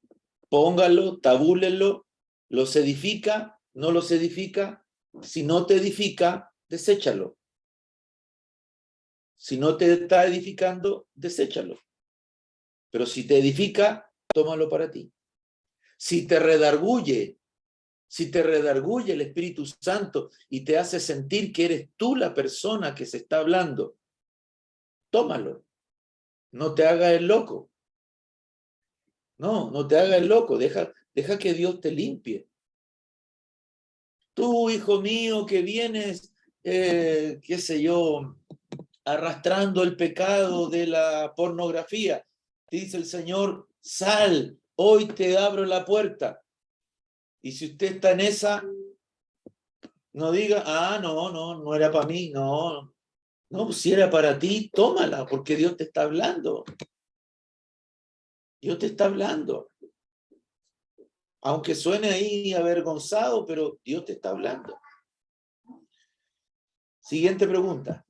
pónganlo, tabúlenlo, los edifica, no los edifica. Si no te edifica, deséchalo. Si no te está edificando, deséchalo. Pero si te edifica, tómalo para ti. Si te redarguye el Espíritu Santo y te hace sentir que eres tú la persona que se está hablando, tómalo. No te hagas el loco. No te hagas el loco. Deja que Dios te limpie. Tú, hijo mío, que vienes, qué sé yo, arrastrando el pecado de la pornografía, dice el Señor, sal, hoy te abro la puerta. Y si usted está en esa, no diga, no era para mí, no, si era para ti, tómala, porque Dios te está hablando. Dios te está hablando. Aunque suene ahí avergonzado, pero Dios te está hablando. Siguiente pregunta.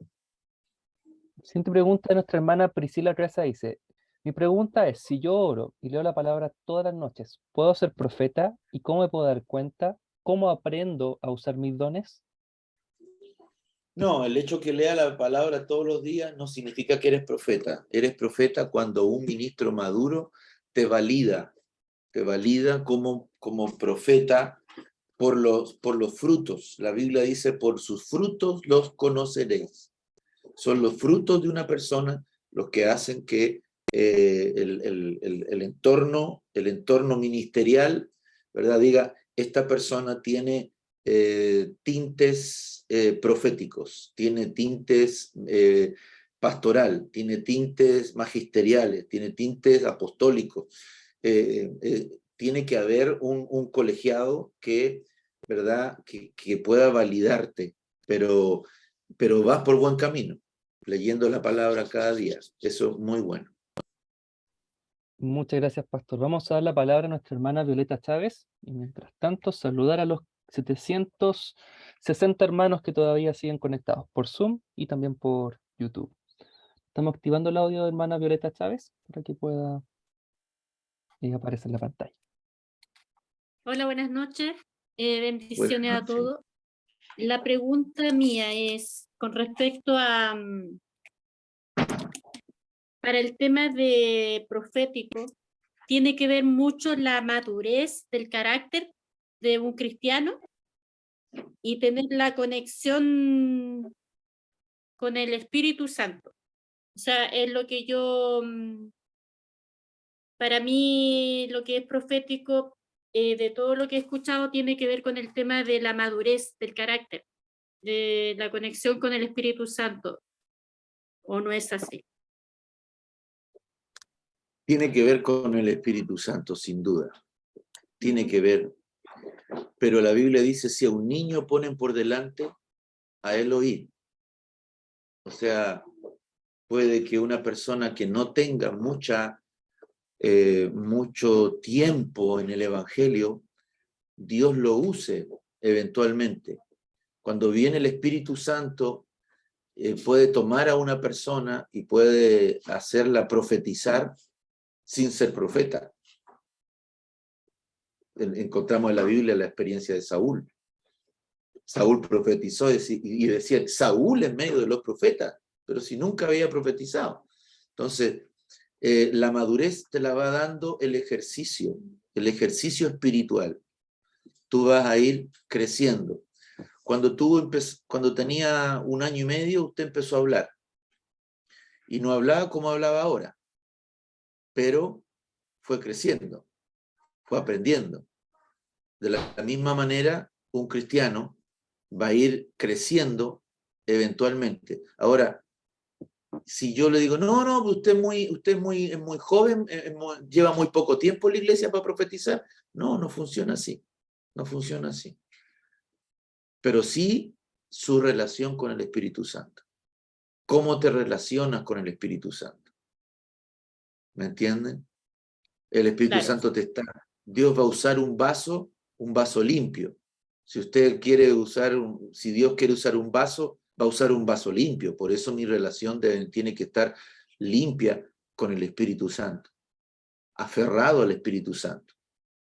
Siguiente pregunta de nuestra hermana Priscila Reza dice, Mi pregunta es, si yo oro y leo la palabra todas las noches, ¿puedo ser profeta? ¿Y cómo me puedo dar cuenta? ¿Cómo aprendo a usar mis dones? No, el hecho que lea la palabra todos los días no significa que eres profeta. Eres profeta cuando un ministro maduro te valida como profeta por los frutos. La Biblia dice, por sus frutos los conoceréis. Son los frutos de una persona los que hacen que el entorno ministerial, ¿verdad? Diga, esta persona tiene tintes proféticos, tiene tintes pastoral, tiene tintes magisteriales, tiene tintes apostólicos. Tiene que haber un colegiado que, ¿verdad? que pueda validarte, pero vas por buen camino, leyendo la palabra cada día. Eso es muy bueno. Muchas gracias, pastor. Vamos a dar la palabra a nuestra hermana Violeta Chávez y mientras tanto saludar a los 760 hermanos que todavía siguen conectados por Zoom y también por YouTube. Estamos activando el audio de hermana Violeta Chávez para que pueda aparecer en la pantalla. Hola, buenas noches. Bendiciones Buenas a noches. todos. La pregunta mía es con respecto a, para el tema de profético, ¿tiene que ver mucho la madurez del carácter de un cristiano y tener la conexión con el Espíritu Santo? O sea, es lo que yo, para mí, lo que es profético, de todo lo que he escuchado, tiene que ver con el tema de la madurez del carácter, de la conexión con el Espíritu Santo, ¿o no es así? Tiene que ver con el Espíritu Santo, sin duda. Tiene que ver. Pero la Biblia dice, si a un niño ponen por delante, a él oír. O sea, puede que una persona que no tenga mucho tiempo en el Evangelio, Dios lo use eventualmente. Cuando viene el Espíritu Santo, puede tomar a una persona y puede hacerla profetizar sin ser profeta. Encontramos en la Biblia la experiencia de Saúl. Saúl profetizó y decía, Saúl en medio de los profetas, pero si nunca había profetizado. Entonces, la madurez te la va dando el ejercicio espiritual. Tú vas a ir creciendo. Cuando tenía 1 año y medio, usted empezó a hablar. Y no hablaba como hablaba ahora, pero fue creciendo, fue aprendiendo. De la misma manera, un cristiano va a ir creciendo eventualmente. Ahora, si yo le digo, no, usted es muy joven, lleva muy poco tiempo en la iglesia para profetizar, no funciona así, no funciona así. Pero sí su relación con el Espíritu Santo. ¿Cómo te relacionas con el Espíritu Santo? ¿Me entienden? El Espíritu Claro. Santo Dios va a usar un vaso limpio. Si usted quiere si Dios quiere usar un vaso, va a usar un vaso limpio. Por eso mi relación tiene que estar limpia con el Espíritu Santo, aferrado al Espíritu Santo.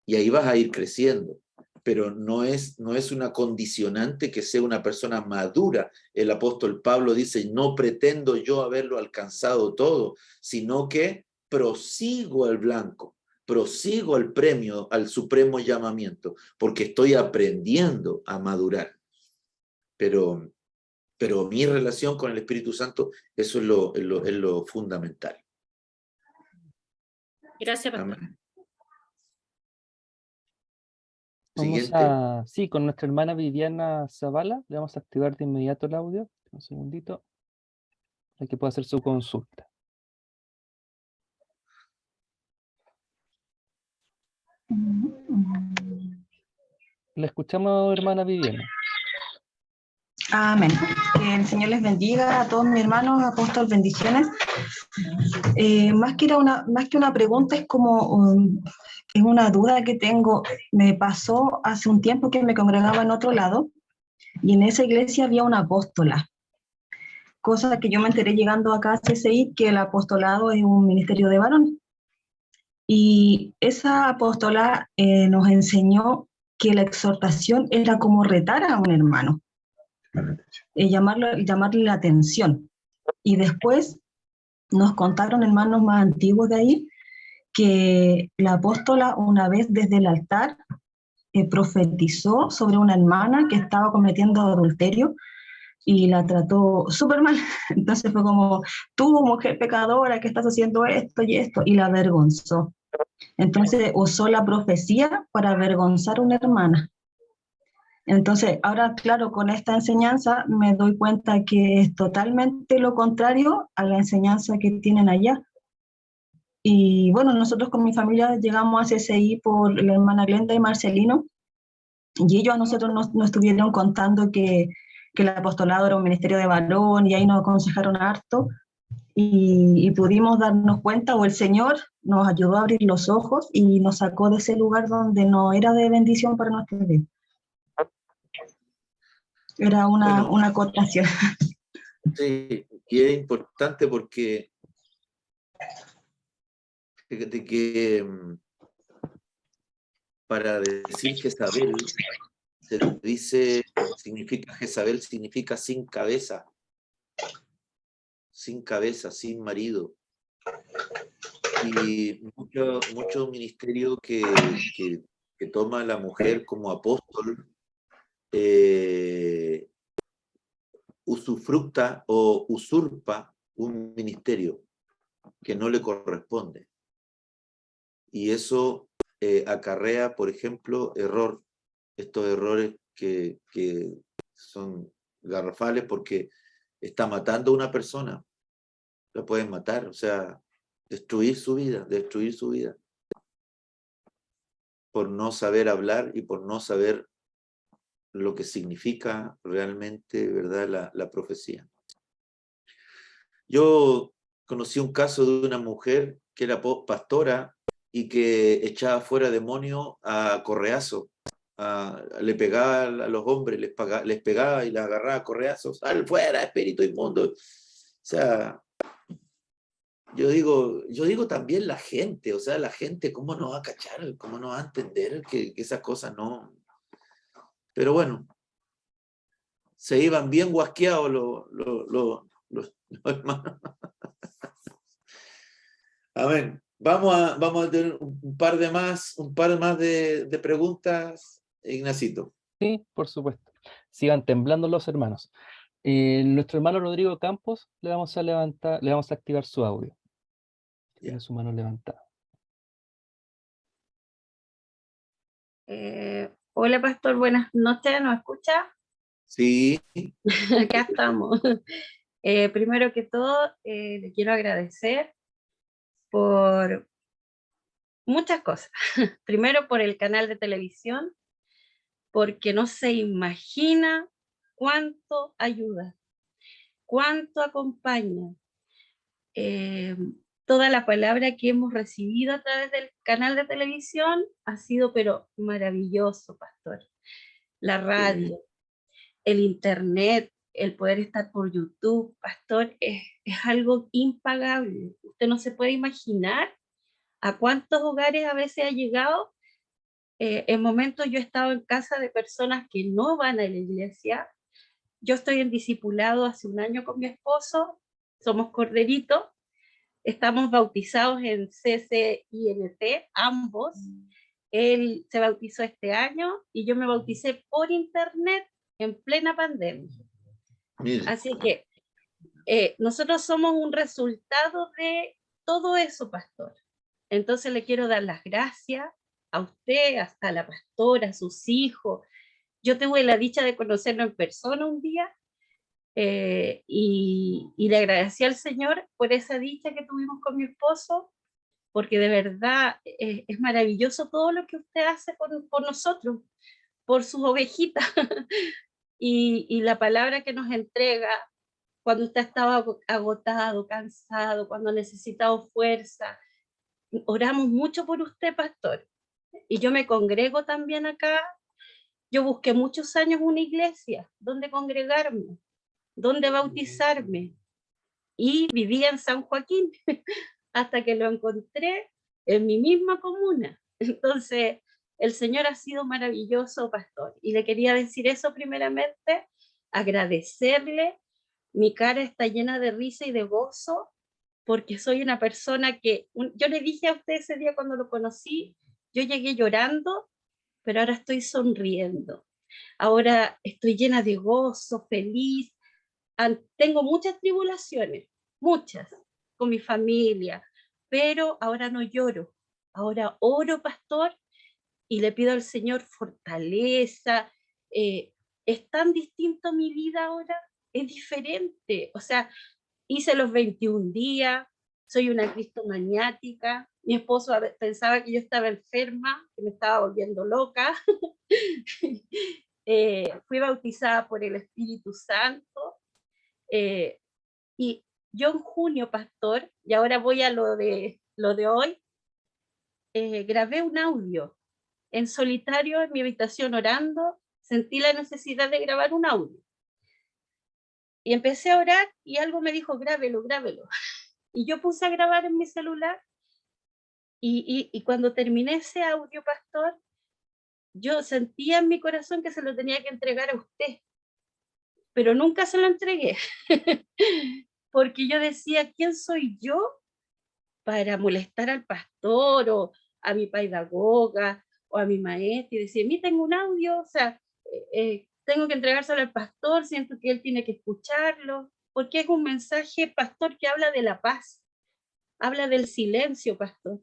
Y ahí vas a ir creciendo. Pero no es una condicionante que sea una persona madura. El apóstol Pablo dice, no pretendo yo haberlo alcanzado todo, sino que prosigo al blanco, prosigo al premio, al supremo llamamiento, porque estoy aprendiendo a madurar. Pero mi relación con el Espíritu Santo, eso es lo fundamental. Gracias, pastor. Amén. Sí, con nuestra hermana Viviana Zavala, le vamos a activar de inmediato el audio. Un segundito, para que pueda hacer su consulta. La escuchamos, hermana Viviana. Amén. Que el Señor les bendiga a todos mis hermanos, apóstol, bendiciones. Más que una pregunta, es como es una duda que tengo. Me pasó hace un tiempo que me congregaba en otro lado y en esa iglesia había una apóstola cosa que yo me enteré llegando acá a CCI, que el apostolado es un ministerio de varones. Y esa apóstola nos enseñó que la exhortación era como retar a un hermano, llamarle la atención. Y después nos contaron hermanos más antiguos de ahí que la apóstola una vez desde el altar profetizó sobre una hermana que estaba cometiendo adulterio y la trató súper mal. Entonces fue como, tú mujer pecadora que estás haciendo esto y esto, y la avergonzó. Entonces usó la profecía para avergonzar a una hermana. Entonces, ahora, claro, con esta enseñanza me doy cuenta que es totalmente lo contrario a la enseñanza que tienen allá. Y bueno, nosotros con mi familia llegamos a CCI por la hermana Glenda y Marcelino, y ellos a nosotros nos estuvieron contando que el apostolado era un ministerio de varón, y ahí nos aconsejaron harto, y pudimos darnos cuenta, o el Señor nos ayudó a abrir los ojos y nos sacó de ese lugar donde no era de bendición para nuestra vida. Era una acotación. Sí, y es importante porque fíjate que para decir Jezabel, se dice, significa Jezabel, significa sin cabeza, sin marido. Y mucho ministerio que toma a la mujer como apóstol, usufructa o usurpa un ministerio que no le corresponde. Y eso acarrea, por ejemplo, estos errores que son garrafales porque está matando a una persona, la pueden matar, o sea, destruir su vida, por no saber hablar y por no saber lo que significa realmente, ¿verdad?, la profecía. Yo conocí un caso de una mujer que era pastora y que echaba fuera demonios a correazo. Le pegaba a los hombres, les pegaba y les agarraba a correazos. ¡Sal fuera, espíritu inmundo! O sea, yo digo también la gente, o sea, la gente, ¿cómo no va a cachar? ¿Cómo no va a entender que esas cosas no? Pero bueno, se iban bien guasqueados los hermanos. Amén. Vamos a tener un par más de preguntas, Ignacito. Sí, por supuesto. Sigan temblando los hermanos. Nuestro hermano Rodrigo Campos, le vamos a activar su audio. Tiene su mano levantada. Hola, pastor, buenas noches, ¿nos escucha? Sí. Acá estamos. Primero que todo, le quiero agradecer por muchas cosas. Primero por el canal de televisión, porque no se imagina cuánto ayuda, cuánto acompaña. Toda la palabra que hemos recibido a través del canal de televisión ha sido pero maravilloso, pastor. La radio, el internet, el poder estar por YouTube, pastor, es algo impagable. Usted no se puede imaginar a cuántos hogares a veces ha llegado. En momentos yo he estado en casa de personas que no van a la iglesia. Yo estoy en discipulado hace un año con mi esposo, somos corderitos, estamos bautizados en CCINT, ambos. Él se bautizó este año y yo me bauticé por internet en plena pandemia. Mira. Así que nosotros somos un resultado de todo eso, pastor. Entonces le quiero dar las gracias a usted, a la pastora, a sus hijos. Yo tuve la dicha de conocerlo en persona un día y le agradecí al Señor por esa dicha que tuvimos con mi esposo, porque de verdad es maravilloso todo lo que usted hace por nosotros, por sus ovejitas, y la palabra que nos entrega cuando usted estaba agotado, cansado, cuando necesitaba fuerza. Oramos mucho por usted, pastor, y yo me congrego también acá. Yo busqué muchos años una iglesia donde congregarme, dónde bautizarme. Y vivía en San Joaquín, hasta que lo encontré en mi misma comuna. Entonces, el Señor ha sido maravilloso, pastor. Y le quería decir eso primeramente, agradecerle. Mi cara está llena de risa y de gozo, porque soy una persona que, yo le dije a usted ese día cuando lo conocí, yo llegué llorando, pero ahora estoy sonriendo. Ahora estoy llena de gozo, feliz. Tengo muchas tribulaciones, muchas, con mi familia, pero ahora no lloro. Ahora oro, pastor, y le pido al Señor fortaleza. Es tan distinto mi vida ahora, es diferente. O sea, hice los 21 días, soy una cristomaniática. Mi esposo pensaba que yo estaba enferma, que me estaba volviendo loca. Fui bautizada por el Espíritu Santo. Y yo en junio, pastor, y ahora voy a lo de hoy, grabé un audio en solitario en mi habitación orando, sentí la necesidad de grabar un audio. Y empecé a orar y algo me dijo, grábelo, grábelo. Y yo puse a grabar en mi celular y cuando terminé ese audio, pastor, yo sentía en mi corazón que se lo tenía que entregar a usted, pero nunca se lo entregué. Porque yo decía, ¿quién soy yo para molestar al pastor o a mi pedagoga o a mi maestra y decir, mí tengo un audio, o sea, tengo que entregárselo al pastor, siento que él tiene que escucharlo, porque es un mensaje, pastor, que habla de la paz, habla del silencio, pastor.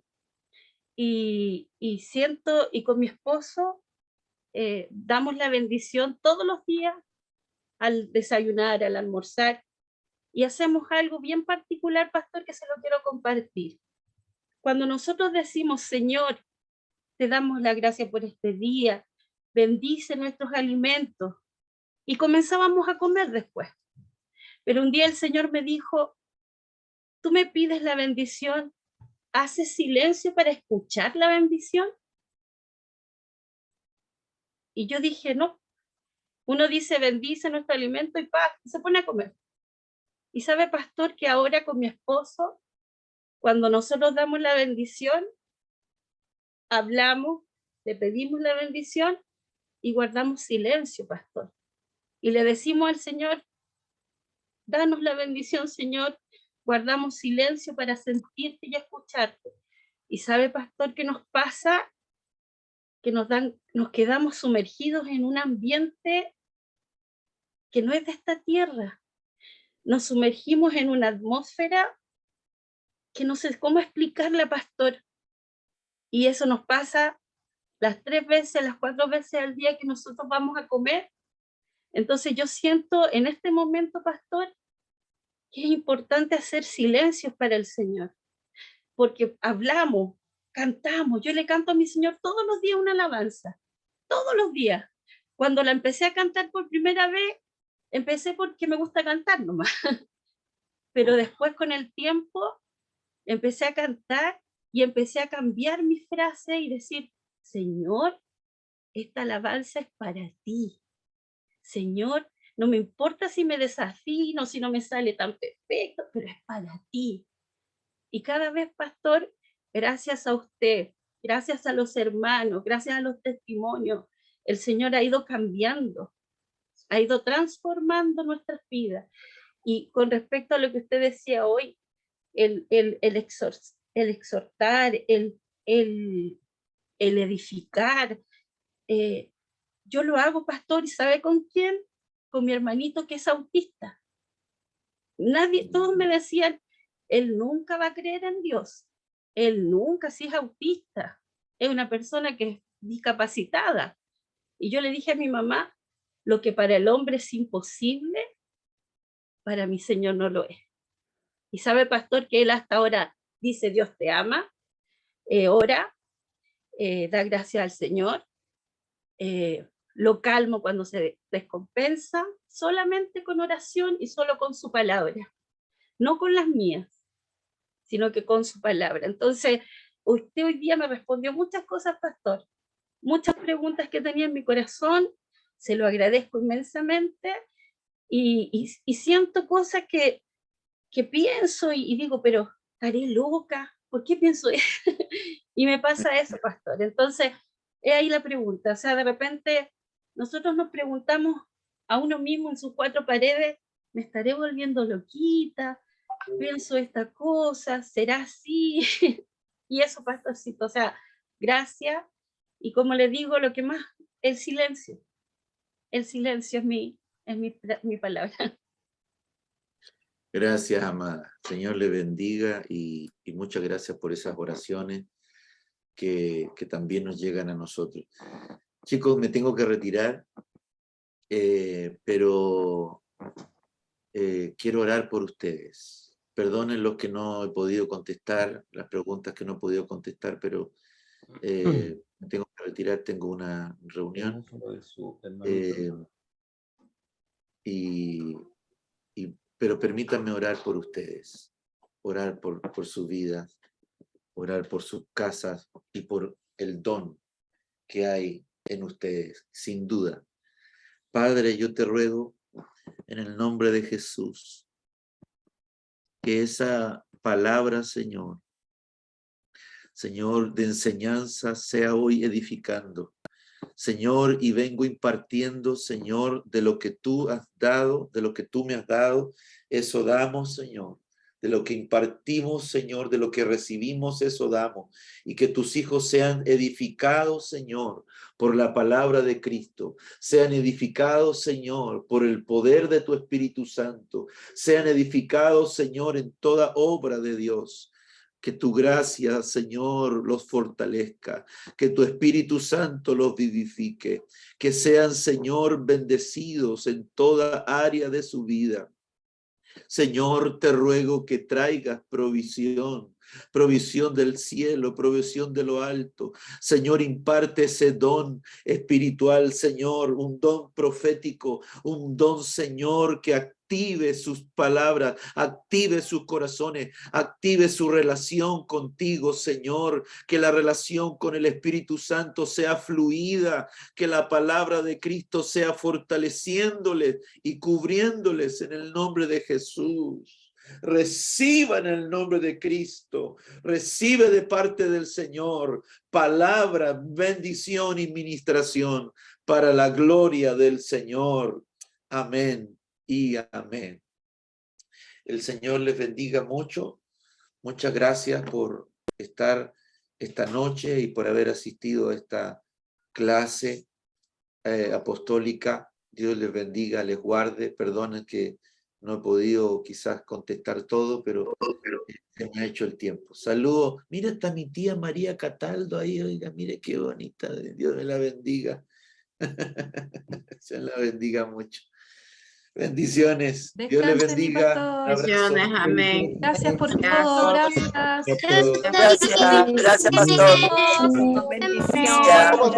Y siento, y con mi esposo damos la bendición todos los días al desayunar, al almorzar, y hacemos algo bien particular, pastor, que se lo quiero compartir. Cuando nosotros decimos, Señor, te damos la gracia por este día, bendice nuestros alimentos, y comenzábamos a comer después. Pero un día el Señor me dijo, tú me pides la bendición, ¿haces silencio para escuchar la bendición? Y yo dije, no. Uno dice, bendice nuestro alimento y paz, y se pone a comer. Y sabe, pastor, que ahora con mi esposo, cuando nosotros damos la bendición, hablamos, le pedimos la bendición y guardamos silencio, pastor. Y le decimos al Señor, danos la bendición, Señor, guardamos silencio para sentirte y escucharte. Y sabe, pastor, ¿qué nos pasa? Que nos quedamos sumergidos en un ambiente que no es de esta tierra. Nos sumergimos en una atmósfera que no sé cómo explicarla, pastor. Y eso nos pasa las 3 veces, las 4 veces al día que nosotros vamos a comer. Entonces yo siento en este momento, pastor, que es importante hacer silencios para el Señor, porque hablamos, cantamos. Yo le canto a mi Señor todos los días una alabanza, todos los días. Cuando la empecé a cantar por primera vez, empecé porque me gusta cantar nomás. Pero después con el tiempo empecé a cantar y empecé a cambiar mis frases y decir, Señor, esta alabanza es para ti. Señor, no me importa si me desafino, si no me sale tan perfecto, pero es para ti. Y cada vez, pastor, gracias a usted, gracias a los hermanos, gracias a los testimonios, el Señor ha ido cambiando, ha ido transformando nuestras vidas. Y con respecto a lo que usted decía hoy, el exhortar, el edificar, yo lo hago, pastor, ¿y sabe con quién? Con mi hermanito que es autista. Todos me decían, él nunca va a creer en Dios. Él nunca, si es autista, es una persona que es discapacitada. Y yo le dije a mi mamá, lo que para el hombre es imposible, para mi Señor no lo es. Y sabe, pastor, que él hasta ahora dice, Dios te ama, ora, da gracias al Señor, lo calmo cuando se descompensa, solamente con oración y solo con su palabra, no con las mías, sino que con su palabra. Entonces, usted hoy día me respondió muchas cosas, pastor, muchas preguntas que tenía en mi corazón, se lo agradezco inmensamente, y siento cosas que pienso y digo, pero estaré loca, ¿por qué pienso eso? Y me pasa eso, pastor. Entonces, es ahí la pregunta. O sea, de repente nosotros nos preguntamos a uno mismo en sus cuatro paredes, ¿me estaré volviendo loquita? ¿Pienso esta cosa? ¿Será así? Y eso, pastorcito, o sea, gracias. Y como le digo, lo que más, el silencio. El silencio es mi palabra. Gracias, amada. Señor le bendiga y muchas gracias por esas oraciones que también nos llegan a nosotros. Chicos, me tengo que retirar, pero quiero orar por ustedes. Perdonen los que no he podido contestar, las preguntas que no he podido contestar, pero me tengo que retirar, tengo una reunión. Pero permítanme orar por ustedes, orar por su vida, orar por sus casas y por el don que hay en ustedes, sin duda. Padre, yo te ruego en el nombre de Jesús que esa palabra, Señor, de enseñanza sea hoy edificando. Señor, y vengo impartiendo, Señor, de lo que tú has dado, de lo que tú me has dado, eso damos, Señor. De lo que impartimos, Señor, de lo que recibimos, eso damos. Y que tus hijos sean edificados, Señor, por la palabra de Cristo. Sean edificados, Señor, por el poder de tu Espíritu Santo. Sean edificados, Señor, en toda obra de Dios. Que tu gracia, Señor, los fortalezca, que tu Espíritu Santo los vivifique, que sean, Señor, bendecidos en toda área de su vida. Señor, te ruego que traigas provisión del cielo, provisión de lo alto. Señor, imparte ese don espiritual, Señor, un don profético, un don, Señor, que active sus palabras, active sus corazones, active su relación contigo, Señor, que la relación con el Espíritu Santo sea fluida, que la palabra de Cristo sea fortaleciéndoles y cubriéndoles en el nombre de Jesús. Reciba en el nombre de Cristo, recibe de parte del Señor palabra, bendición y ministración para la gloria del Señor. Amén y amén. El Señor les bendiga mucho. Muchas gracias por estar esta noche y por haber asistido a esta clase apostólica. Dios les bendiga, les guarde. Perdonen que no he podido quizás contestar todo, pero se me ha hecho el tiempo. Saludos. Mira, está mi tía María Cataldo ahí. Oiga, mire qué bonita. Dios me la bendiga. Se la bendiga mucho. Bendiciones. Dios les Descanse, mi bendiga. pastor. Bendiciones, amén. Gracias por Gracias. todo, gracias. Gracias, pastor. Bendiciones.